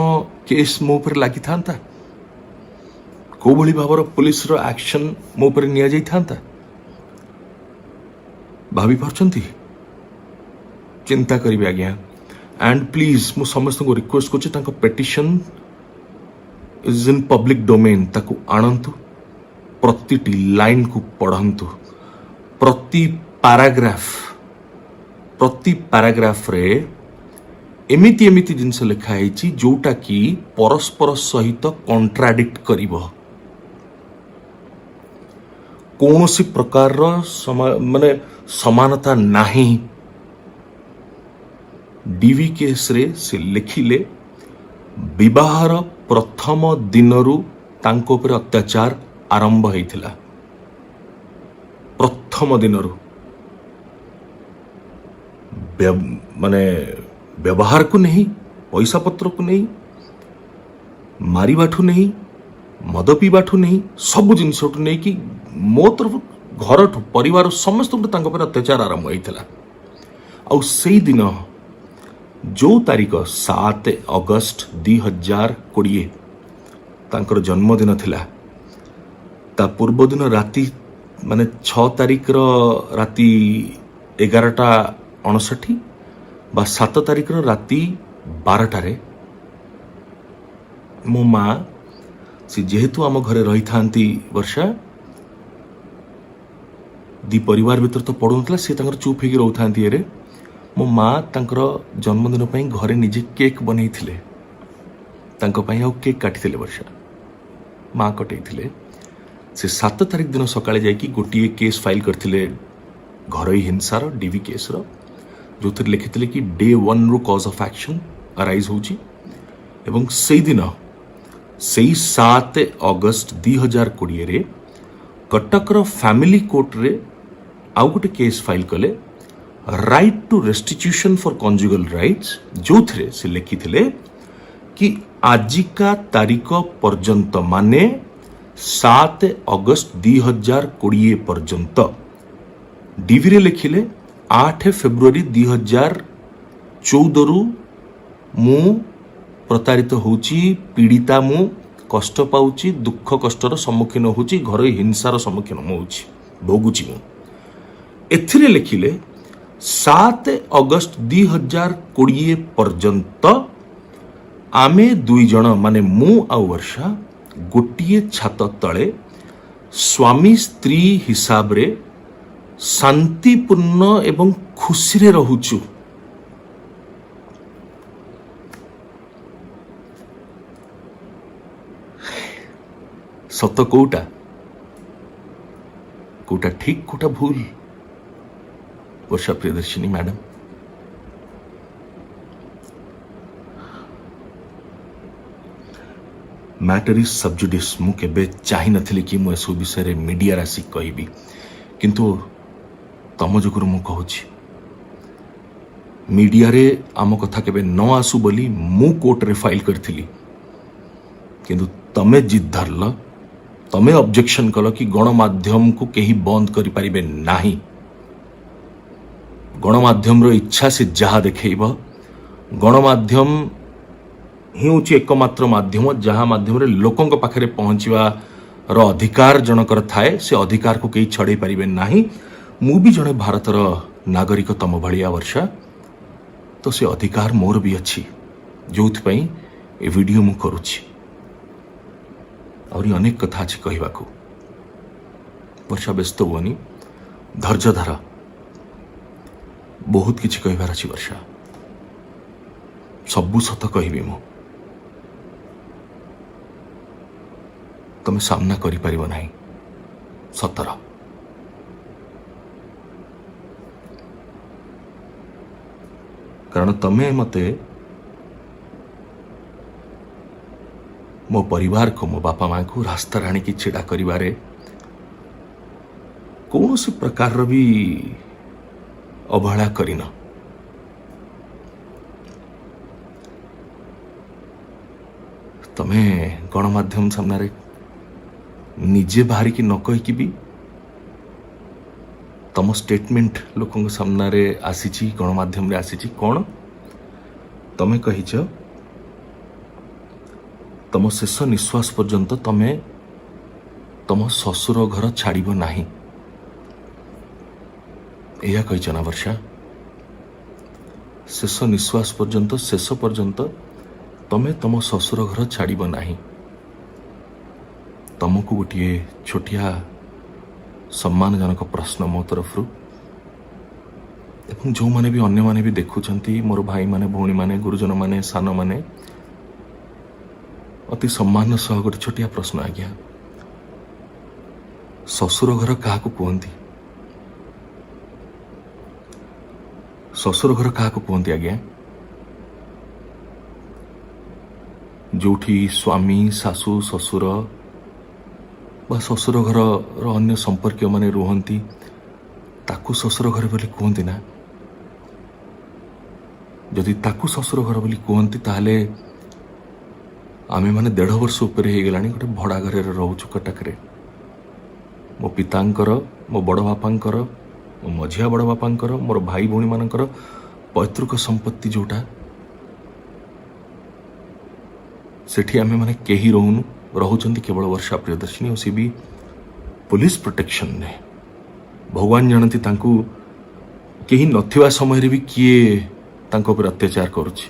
Speaker 1: केस मो पर लागी थांता को भली भावर पुलिस रो एक्शन मो पर निया जाई थांता भाभी पार्चंती चिंता करिवे आज्ञा एंड प्लीज मु समस्त को रिक्वेस्ट करछि तांको petition is in public domain ताकू आणंतु प्रतिटी लाइन को पढ़ंतु प्रति पैराग्राफ रे एमिति एमिति जिनस लिखा है जोटा कि परस्पर सहित कॉन्ट्राडिक्ट करिवो कौनसी प्रकार माने समानता नाही डीवी केस रे से लिखिले विवाहर प्रथम दिनरु तांको पर अत्याचार आरंभ होइथिला प्रथम दिनरु माने व्यवहार को नहीं पैसा पत्र को नहीं मारिबाठू नहीं मद पीबाठू नहीं सब जिनसठू नहीं कि मो तरफ घर परिवार समस्त अत्याचार आरंभ होता आउ से दिन जो तारीख 7 अगस्त 2020 तांकर जन्मदिन थिला ता पूर्व दिन राति माने 6 तारीख राति 11:59 बा 7 तारीख राति 12 मो माँ से जेहेतु आम घरे रही थांती वर्षा दी परिवार भीतर तो पड़ू ना सी चुप होगी रोथांती रे मो माँ तांकर जन्मदिन पर घरे निजे केक बनई थिले तांको पई आउ केक काटी वर्षा माँ कटई से 7 तारीख दिन सकाळे जाई गोटे केस फाइल करथिले घरोई हिंसार डीवी केस जो लिखिते कि डे 1 रु कॉज ऑफ एक्शन अराइज होची एवं से दिन से 7 अगस्त 2020 रे कटकर फैमिली कोर्ट रे आउ गोटे केस फाइल कले right to restitution for conjugal rights जो थे से लिखिथिले कि आजिका तारीख पर्यंत माने 7 अगस्त 2020 पर्यंत डीवी रे लिखिले 8 फेब्रुआरी 2014 रु मु प्रतारित होउची पीड़िता मु कष्ट पाउची दुख कष्टर सम्मुखीन होउची घर हिंसार सम्मुखीन होउची भोगुची मु एथिरे लिखिले 7 अगस्त 2020 पर्यंत आमे दुई जन माने मु आ वर्षा गोटिए छात तले स्वामी स्त्री हिसाब रे शांतिपूर्ण एवं खुशी रे रहुचु। सत कोटा कोटा ठीक कोटा भूल Varsha Priyadarshini madam matter is sub judice मु केबे चाहि नथिले कि मु एसो विषय रे मीडिया राशि कहबी किंतु तम जोगुरु मु कहूची मीडिया रे आम कथा केबे न आसु बोली मु कोर्ट रे फाइल करथिली किंतु तमे जिद धरल तमे ऑब्जेक्शन कल कि गणमाध्यम को केही बंद करि परिबे नाही गणमाध्यम रो इच्छा से जहा देखेब गणमाध्यम ही हूँ एकमात्र माध्यम जहाँ माध्यम रे लोकों पाखे पहुंचवा रो अधिकार जनकर थाए से अधिकार को कहीं छड़े पारिबे नाही मु भी जड़े भारतर नागरिक तम भलिया वर्षा तो से अधिकार मोर भी अच्छी जो ए वीडियो मु करुछि और अनेक कथा अच्छी कहवा को वर्षा व्यस्त हुअनी धैर्य धर बहुत किछि कहबार अछि वर्षा सबु सत कहबी मु तमे सामना करि परिबो नाही सतर कारण तमे मते मो परिवार को मो बापा माँ को रास्ता राणी की छिड़ा करिवारे कौन सी प्रकार भी अवहेला करिन तमे गणमाध्यम सामने निजे बाहर की न कहीकि भी तम स्टेटमेंट लोकों सामने आसी गणमाध्यम रे आसी कौन तमे कहिछ तम शेष निश्वास पर्यंत तमे तम ससुर घर छाड़िब नाही एया कहिछ ना वर्षा शेष निश्वास पर्यंत शेष पर्यंत तमे तम ससुर घर छाड़िब नाही तमको गोटे छोटिया सम्मानजनक प्रश्न मो तरफ जो माने भी अन्य माने भी देखुचंती मोर भाई माने भौणी माने गुरुजन माने सान माने अति सम्मान सह गोटे छोटिया प्रश्न आज्ञा ससुर घर क्या कहती ससुर घर क्या कहती आज्ञा जोठी स्वामी सासू ससुर बा ससुर घर अन्य संपर्क माने रुहंती ताकू ससुर घर बोली कहती ना जदि ताकू ससुर घर बोली कहती ताहले आमे माने 1.5 वर्ष ऊपर हो गलानी गोटे भड़ा घर रोचु कटक मो पितांकर मो बड़ बापांकर मो मझिया बड़ बापांकर मोर भाई भौणी मानकर पैतृक संपत्ति जोटा सेठी आमे माने केही रहूनु रहुचंती केवल वर्षा प्रियदर्शिनी और सी भी पुलिस प्रोटेक्शन ने भगवान जानती तांकू केही नथिवा समय रे भी किए तांको पर अत्याचार करुछि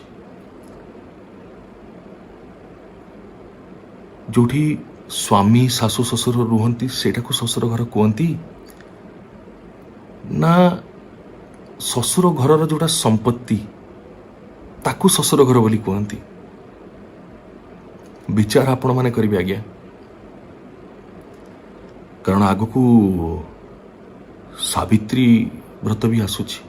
Speaker 1: जोठी स्वामी सासू ससुर रुहंती सेटा को ससुर घर कहती ना ससुर घर जोटा संपत्ति ताकू ससुर घर बोली कहती विचार आपण माने करिवे आज्ञा कारण आगु को सावित्री व्रत भी आसुची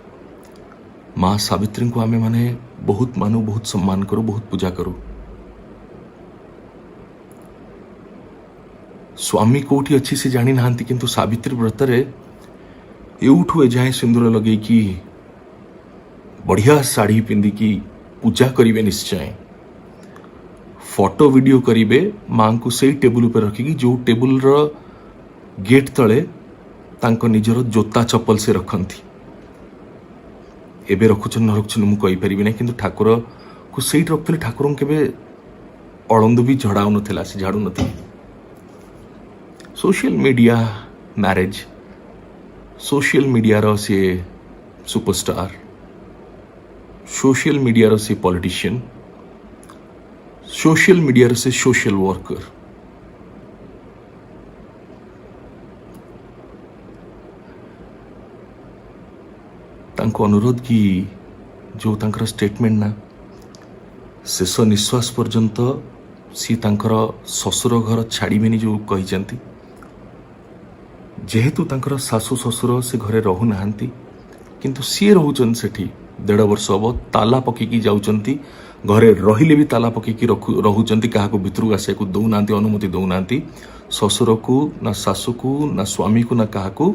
Speaker 1: माँ सावित्री को आमे माने बहुत मानु बहुत सम्मान करू बहुत पूजा करू स्वामी कोठी अच्छी से जानी नांती किंतु सावित्री व्रत रे एउठू ए जाए सिंदूर लगे कि बढ़िया साड़ी पिंदी की पूजा करिवे निश्चय फोटो वीडियो करिवे मां को सही टेबुल पर रखिकी जो टेबुल रो गेट तले तांको निजर जोता चप्पल से रखंती एबे रखुछन न रखुछन मु कहि परिबि नै किंतु ठाकुर ସେଇଠି ରଖୁଥିଲି। ଠାକୁରଙ୍କୁ କେବେ ଅଳନ୍ଦ ବି ଝଡ଼ାଉ ନଥିଲା, ସେ ଝାଡ଼ୁ ନଥିଲା। Social media marriage, social media रो से सुपरस्टार, सोशल मीडिया रो से पॉलिटिशियन, सोशल मीडिया रो से सोशल वर्कर। तांको अनुरोध की जो तांकर स्टेटमेंट ना शेष निश्वास पर्यंत सी तांकर ससुर घर छाड़बेनी जो कही, जेहेतु तांकर सासु ससुर से घरे रहू नाहांती, किंतु सी रहउचन सेठी 1.5 वर्ष हबो। ताला पकेकी जाउचंती, घरे रहिले भी ताला पकेकी रहउचंती, काहाको भितरु आसे को दउ नांती, अनुमति दउ नांती। ससुर को ना सासु को ना स्वामी को ना काहाको।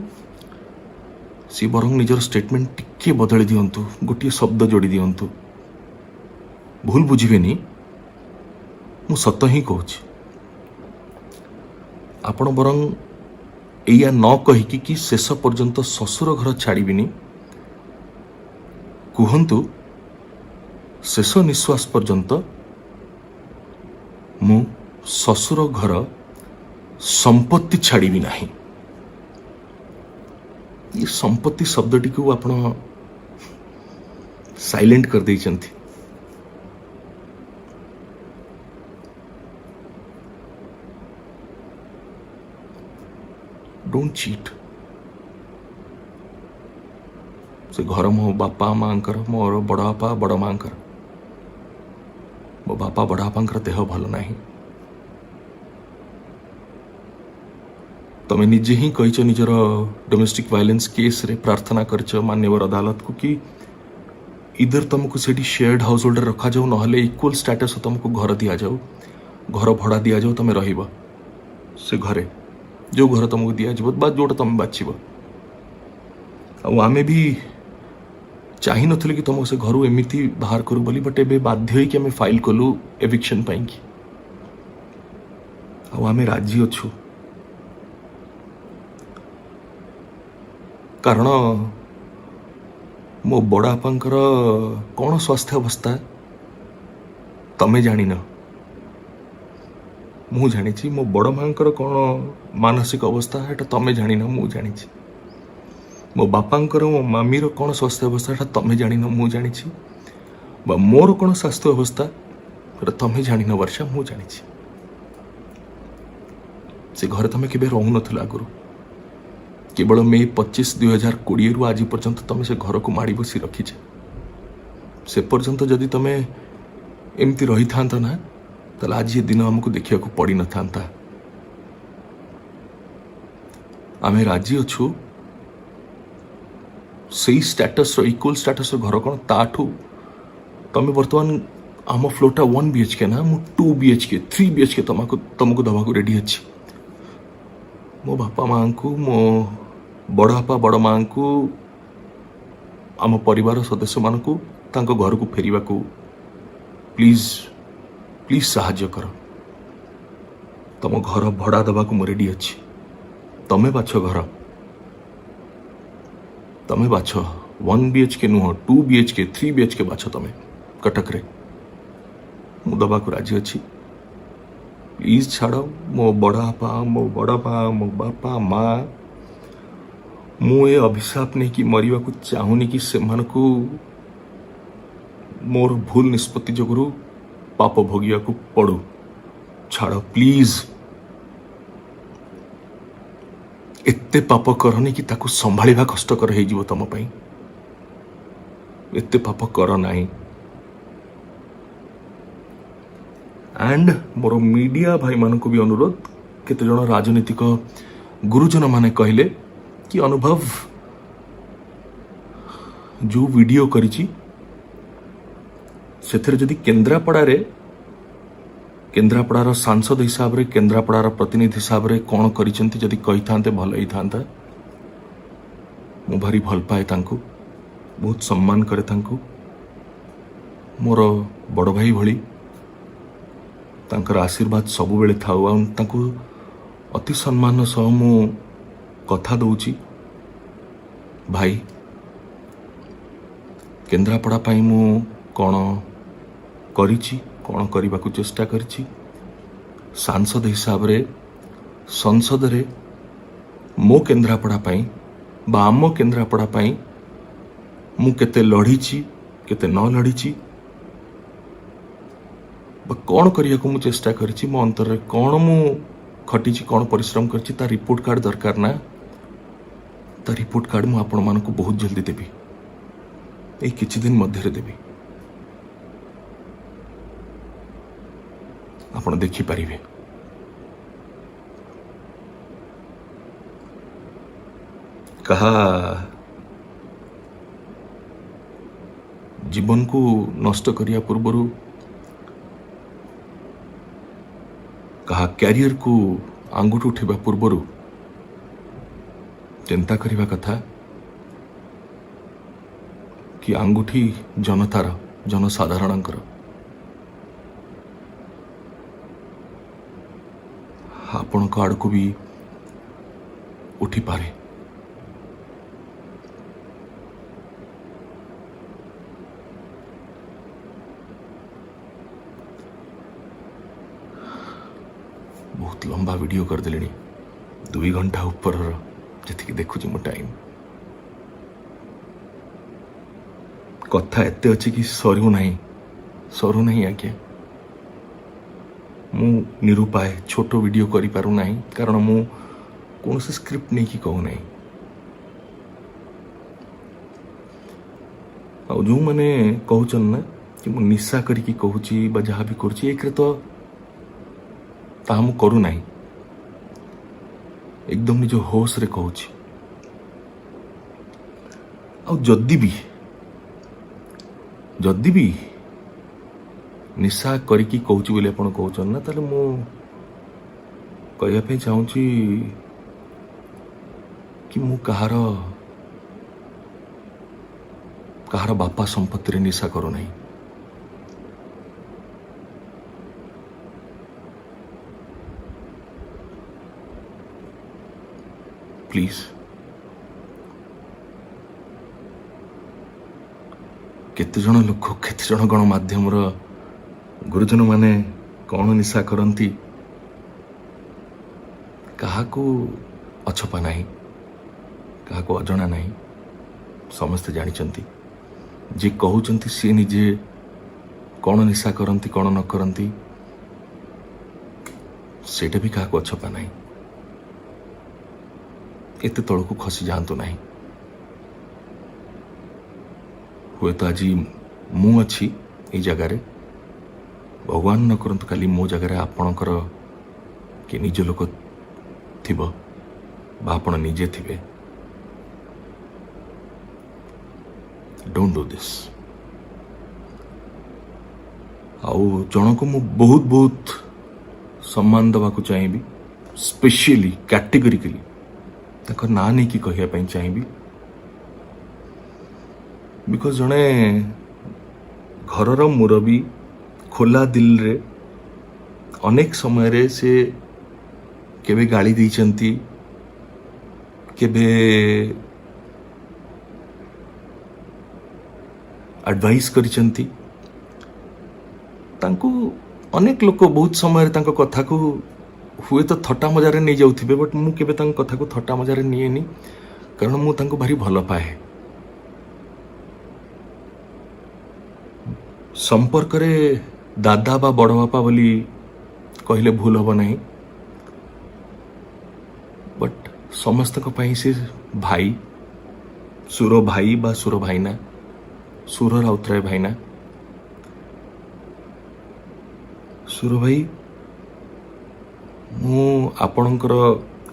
Speaker 1: सी बरंग निजर स्टेटमेंट टिके बदली दियंतु, गोटे शब्द जोड़ी दियंतु। भूल बुझिबेनी, मु सत ही कहूची। आपण बरंग एया न कहिकी कि शेष पर्यंत ससुर घर छाड़बेनी, कहतु शेष निश्वास पर्यंत मु ससुर घर संपत्ति छाड़बी नहीं। ये संपत्ति शब्दटी को आपण साइलेंट कर देइचंती। Don't cheat. से घर मो बापा मांकर, मोर बड़ बापा बड़ मांकर, मो बापा बड़ बापांकर देह भल नहीं। तमे निजे ही कहिच निजर डोमेस्टिक वायलेंस केस रे प्रार्थना करछ मान्यवर अदालत को कि इधर तुमको सेठी शेयर्ड हाउस होल्डर रखा जाऊ, नहले इक्वल स्टेटस तुमको घर दिया जाऊ, घर भड़ा दिया जाऊ, तमे रहिबा से घरे जो घर तुमको दिया जीव बा जोटा तुम बाछिब। आमे भी चाही नथिले कि तुमको से घर एमती बाहर करू बोली, बट एबे बाध्य होई कि आमे फाइल कलु एविक्शन पाई कि। आमे राजी अछु, कारण मो बड़ बापांकर कौन स्वास्थ्य अवस्था तमे जानी न, मु जानी। मो बड़ मांकर कौन मानसिक अवस्था है तमे जानी न, मु जानी। मो बापांकर मो मामीर कौन स्वास्थ्य अवस्था है तमे जानी न, मु जानी। मोर कौन स्वास्थ्य अवस्था तमे जानी न वर्षा, मु जानी। से घर तमे केबे रहू नथिला आगुरु। केवल मे 25, 2020 रु आज पर्यंत तमे से घर को माड़ी बसी रखीचे। से पर्यंत जदि तमे एमती रही थांता ना, ताले आज ये दिन हमको देखिया को पड़ी न थांता। आमे राजी अछु सही स्टेटस रो, इक्वल स्टेटस रो घर कोन ताठू तमे वर्तमान आम फ्लोटा 1 BHK ना, मु 2 BHK 3 BHK तुमको दवा को रेडी अछि। मो बापा मां को, मो बड़ बापा बड़ मां को, आम परिवार सदस्य मान को तांको घर को फेरिबा को प्लीज प्लीज साहाଯ୍य कर। तुम घर भड़ा दवा को मु रेडी अछि। तमे बाछ घर, तमे बाछ 1 BHK नुह 2 BHK 3 BHK बाछ तमे कटक रे। मु दवा को राजी अछि। प्लीज छाड़ो मो बड़ापा, मो बड़पा, मो बापा माँ। मु ए अभिशाप नहीं कि मरिबा को चाहूनी कि से मन को मोर भूल निष्पत्ति जोगुरु पाप भोगिया को पड़ू। छाड़ प्लीज। एते पाप करनी कि ताकू संभाळिबा कष्टकर हे जीवो तम पई। एते पाप कर नाही। एंड मोर मीडिया भाई मान को भी अनुरोध, केते जण राजनीतिक गुरुजन माने कहले कि अनुभव जो वीडियो करिछि सेथरे जदि केन्द्रापड़ार सांसद हिसाब रे, केन्द्रापड़ार प्रतिनिधि हिसाब रे कौन करिसेंती जदि कहि थांते भल ही थांता। मु भारी भल पाए तांको, बहुत सम्मान करे तांको, मोर बड़ भाई भली। तांकर आशीर्वाद सब बेले थाउ। आ तांको अति सम्मान सह मु कथा दउची भाई, केन्द्रापड़ा पाई मु कौन କରିଛି, କ'ଣ କରିବାକୁ ଚେଷ୍ଟା କରିଛି, ସାଂସଦ ହିସାବରେ ସଂସଦରେ ମୋ କେନ୍ଦ୍ରାପଡ଼ା ପାଇଁ ବା ଆମ କେନ୍ଦ୍ରାପଡ଼ା ପାଇଁ ମୁଁ କେତେ ଲଢ଼ିଛି, କେତେ ନ ଲଢ଼ିଛି, ବା କ'ଣ କରିବାକୁ ମୁଁ ଚେଷ୍ଟା କରିଛି, ମୋ ଅନ୍ତରରେ କ'ଣ ମୁଁ ଖଟିଛି, କ'ଣ ପରିଶ୍ରମ କରିଛି, ତା ରିପୋର୍ଟ କାର୍ଡ଼ ଦରକାର ନା? ତା ରିପୋର୍ଟ କାର୍ଡ଼ ମୁଁ ଆପଣମାନଙ୍କୁ ବହୁତ ଜଲ୍ଦି ଦେବି, ଏଇ କିଛି ଦିନ ମଧ୍ୟରେ ଦେବି। ଆପଣ ଦେଖିପାରିବେ। କାହା ଜୀବନକୁ ନଷ୍ଟ କରିବା ପୂର୍ବରୁ, କାହା କ୍ୟାରିୟରକୁ ଆଙ୍ଗୁଠି ଉଠିବା ପୂର୍ବରୁ ଚିନ୍ତା କରିବା କଥା କି ଆଙ୍ଗୁଠି ଜନତାର, ଜନସାଧାରଣଙ୍କର। ଆପଣଙ୍କ ଆଡ଼କୁ ବି ଉଠିପାରେ। ବହୁତ ଲମ୍ବା ଭିଡ଼ିଓ କରିଦେଲିଣି, 2 ଘଣ୍ଟା ଉପରର, ଯେତିକି ଦେଖୁଛି ମୁଁ ଟାଇମ୍। କଥା ଏତେ ଅଛି କି ସରୁନାହିଁ ଆଜ୍ଞା। ମୁଁ ନିରୁପାୟ, ଛୋଟ ଭିଡ଼ିଓ କରିପାରୁନାହିଁ, କାରଣ ମୁଁ କୌଣସି ସ୍କ୍ରିପ୍ଟ ନେଇକି କହୁନାହିଁ। ଆଉ ଯେଉଁମାନେ କହୁଛନ୍ତି ନା କି ମୁଁ ନିଶା କରିକି କହୁଛି ବା ଯାହା ବି କରୁଛି, ଏକରେ ତ ତାହା ମୁଁ କରୁନାହିଁ, ଏକଦମ ନିଜ ହୋସରେ କହୁଛି। ଆଉ ଯଦି ବି ନିଶା କରିକି କହୁଛି ବୋଲି ଆପଣ କହୁଛନ୍ତି ନା, ତାହେଲେ ମୁଁ କହିବା ପାଇଁ ଚାହୁଁଛି କି ମୁଁ କାହାର ବାପା ସମ୍ପତ୍ତିରେ ନିଶା କରୁନାହିଁ। ପ୍ଲିଜ କେତେଜଣ ଲୋକ, କେତେଜଣ ଗଣମାଧ୍ୟମର ଗୁରୁଜନ ମାନେ କ'ଣ ନିଶା କରନ୍ତି, କାହାକୁ ଅଛପା ନାହିଁ, କାହାକୁ ଅଜଣା ନାହିଁ, ସମସ୍ତେ ଜାଣିଛନ୍ତି। ଯିଏ କହୁଛନ୍ତି ସିଏ ନିଜେ କ'ଣ ନିଶା କରନ୍ତି, କ'ଣ ନ କରନ୍ତି, ସେଇଟା ବି କାହାକୁ ଅଛପା ନାହିଁ। ଏତେ ତଳକୁ ଖସି ଯାଆନ୍ତୁ ନାହିଁ। ହୁଏତ ଆଜି ମୁଁ ଅଛି ଏଇ ଜାଗାରେ, ଭଗବାନ ନ କରନ୍ତୁ କାଲି ମୋ ଜାଗାରେ ଆପଣଙ୍କର କି ନିଜ ଲୋକ ଥିବ ବା ଆପଣ ନିଜେ ଥିବେ। Don't do this. ଆଉ ଜଣକୁ ମୁଁ ବହୁତ ସମ୍ମାନ ଦେବାକୁ ଚାହିଁବି, ସ୍ପେସିଆଲି କ୍ୟାଟେଗୋରିକାଲି ତାଙ୍କ ନାଁ ନେଇକି କହିବା ପାଇଁ ଚାହିଁବି। ବିକଜ ଜଣେ ଘରର ମୁରବୀ ଖୋଲା ଦିଲରେ ଅନେକ ସମୟରେ ସେ କେବେ ଗାଳି ଦେଇଛନ୍ତି, କେବେ ଆଡଭାଇସ୍ କରିଛନ୍ତି। ତାଙ୍କୁ ଅନେକ ଲୋକ ବହୁତ ସମୟରେ ତାଙ୍କ କଥାକୁ ହୁଏତ ଥଟ୍ଟା ମଜାରେ ନେଇଯାଉଥିବେ, ବଟ୍ ମୁଁ କେବେ ତାଙ୍କ କଥାକୁ ଥଟ୍ଟା ମଜାରେ ନିଏନି, କାରଣ ମୁଁ ତାଙ୍କୁ ଭାରି ଭଲ ପାଏ। ସମ୍ପର୍କରେ ଦାଦା ବା ବଡ଼ ବାପା ବୋଲି କହିଲେ ଭୁଲ ହେବ ନାହିଁ, ବଟ୍ ସମସ୍ତଙ୍କ ପାଇଁ ସେ ଭାଇ, ସୁର ଭାଇ ବା ସୁର ଭାଇନା, ସୁର ରାଉତରାୟ ଭାଇନା। ସୁର ଭାଇ, ମୁଁ ଆପଣଙ୍କର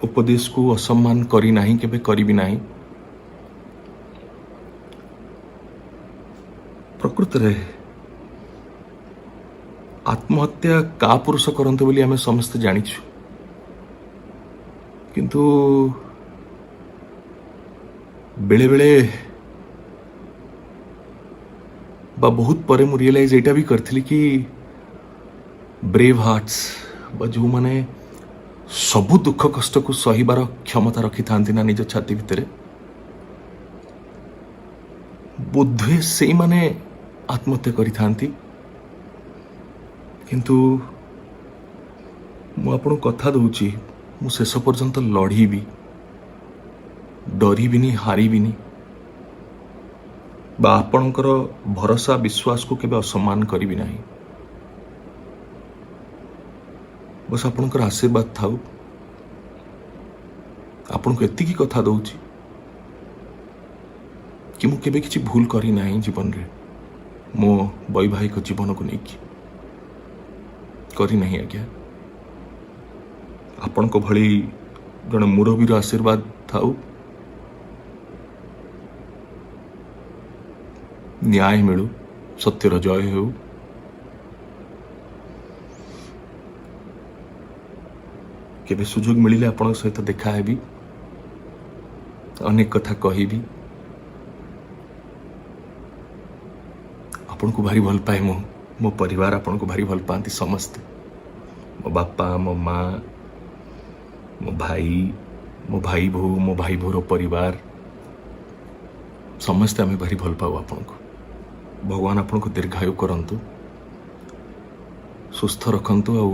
Speaker 1: ଉପଦେଶକୁ ଅସମ୍ମାନ କରି ନାହିଁ, କେବେ କରିବି ନାହିଁ। ପ୍ରକୃତରେ ଆତ୍ମହତ୍ୟା କା ପୁରୁଷ କରନ୍ତି ବୋଲି ଆମେ ସମସ୍ତେ ଜାଣିଛୁ, କିନ୍ତୁ ବେଳେବେଳେ ବା ବହୁତ ପରେ ମୁଁ ରିଏଲାଇଜ ଏଇଟା ବି କରିଥିଲି କି ବ୍ରେଭ ହାର୍ଟସ୍ ବା ଯେଉଁମାନେ ସବୁ ଦୁଃଖ କଷ୍ଟକୁ ସହିବାର କ୍ଷମତା ରଖିଥାନ୍ତି ନା ନିଜ ଛାତି ଭିତରେ, ବୋଧହୁଏ ସେଇମାନେ ଆତ୍ମହତ୍ୟା କରିଥାନ୍ତି किंतु ମୁଁ ଆପଣଙ୍କୁ କଥା ଦଉଛି ମୁଁ ଶେଷ ପର୍ଯ୍ୟନ୍ତ ଲଢ଼ିବି, ଡରିବିନି, ହାରିବିନି ବା ଆପଣଙ୍କର ଭରସା ବିଶ୍ୱାସକୁ କେବେ ଅସମ୍ମାନ କରିବି ନାହିଁ। ବସ୍ ଆପଣଙ୍କର ଆଶୀର୍ବାଦ ଥାଉ। ଆପଣଙ୍କୁ ଏତିକି କଥା ଦଉଛି कि ମୁଁ କେବେ କିଛି ଭୁଲ କରିନାହିଁ ଜୀବନରେ, ମୋ ବୈବାହିକ ଜୀବନକୁ ନେଇକି କରିନାହିଁ ଆଜ୍ଞା। ଆପଣଙ୍କ ଭଳି ଜଣେ ମୁରବୀର ଆଶୀର୍ବାଦ ଥାଉ, ନ୍ୟାୟ ମିଳୁ, ସତ୍ୟର ଜୟ ହେଉ। କେବେ ସୁଯୋଗ ମିଳିଲେ ଆପଣଙ୍କ ସହିତ ଦେଖା ହେବି, ଅନେକ କଥା କହିବି। ଆପଣଙ୍କୁ ଭାରି ଭଲ ପାଏ ମୁଁ, ମୋ ପରିବାର ଆପଣଙ୍କୁ ଭାରି ଭଲ ପାଆନ୍ତି ସମସ୍ତେ, ମୋ ବାପା, ମୋ ମା, ମୋ ଭାଇ ବୋହୂ, ମୋ ଭାଇ ବୋହୂର ପରିବାର ସମସ୍ତେ ଆମେ ଭାରି ଭଲ ପାଉ ଆପଣଙ୍କୁ। ଭଗବାନ ଆପଣଙ୍କୁ ଦୀର୍ଘାୟୁ କରନ୍ତୁ, ସୁସ୍ଥ ରଖନ୍ତୁ, ଆଉ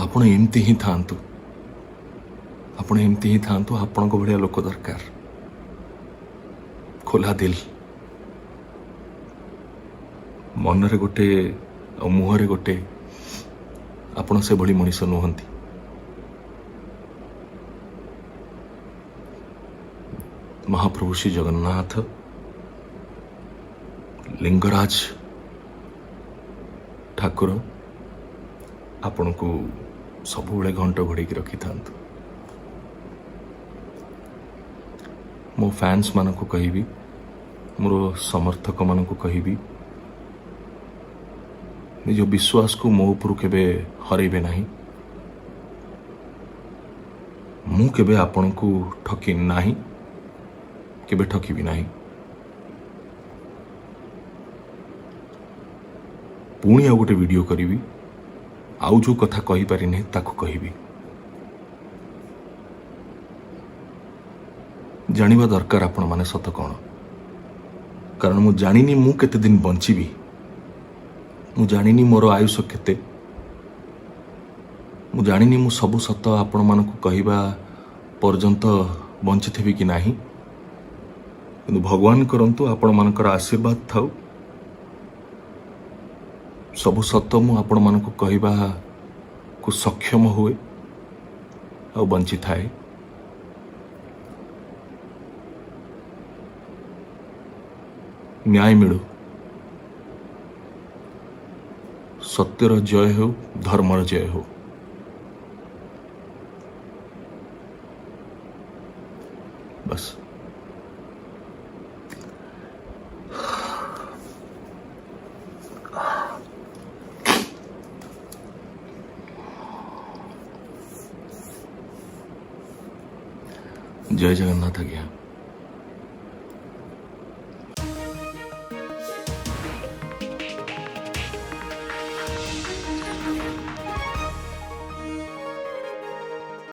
Speaker 1: ଆପଣ ଏମିତି ହିଁ ଥାଆନ୍ତୁ, ଆପଣ ଏମିତି ହିଁ ଥାଆନ୍ତୁ। ଆପଣଙ୍କ ଭଳିଆ ଲୋକ ଦରକାର, ଖୋଲା ଦିଲ, ମନରେ ଗୋଟେ ଆଉ ମୁହଁରେ ଗୋଟେ। ଆପଣ ସେଭଳି ମଣିଷ ନୁହନ୍ତି। ମହାପ୍ରଭୁ ଶ୍ରୀ ଜଗନ୍ନାଥ, ଲିଙ୍ଗରାଜ ଠାକୁର ଆପଣଙ୍କୁ ସବୁବେଳେ ଘଣ୍ଟ ଘୋଡ଼େଇକି ରଖିଥାନ୍ତୁ। ମୋ ଫ୍ୟାନ୍ସ ମାନଙ୍କୁ କହିବି, ମୋର ସମର୍ଥକ ମାନଙ୍କୁ କହିବି, ନିଜ ବିଶ୍ୱାସକୁ ମୋ ଉପରୁ କେବେ ହରେଇବେ ନାହିଁ। ମୁଁ କେବେ ଆପଣଙ୍କୁ ଠକି ନାହିଁ, କେବେ ଠକିବି ନାହିଁ। ପୁଣି ଆଉ ଗୋଟେ ଭିଡ଼ିଓ କରିବି, ଆଉ ଯେଉଁ କଥା କହିପାରିନି ତାକୁ କହିବି। ଜାଣିବା ଦରକାର ଆପଣମାନେ ସତ କ'ଣ, କାରଣ ମୁଁ ଜାଣିନି ମୁଁ କେତେ ଦିନ ବଞ୍ଚିବି, ମୁଁ ଜାଣିନି ମୋର ଆୟୁଷ କେତେ, ମୁଁ ଜାଣିନି ମୁଁ ସବୁ ସତ ଆପଣମାନଙ୍କୁ କହିବା ପର୍ଯ୍ୟନ୍ତ ବଞ୍ଚିଥିବି କି ନାହିଁ। କିନ୍ତୁ ଭଗବାନ କରନ୍ତୁ ଆପଣମାନଙ୍କର ଆଶୀର୍ବାଦ ଥାଉ, ସବୁ ସତ ମୁଁ ଆପଣମାନଙ୍କୁ କହିବାକୁ ସକ୍ଷମ ହୁଏ ଆଉ ବଞ୍ଚିଥାଏ। ନ୍ୟାୟ ମିଳୁ, ସତ୍ୟର ଜୟ ହେଉ, ଧର୍ମର ଜୟ ହେଉ। बस जय जगन्नाथ आज्ञा।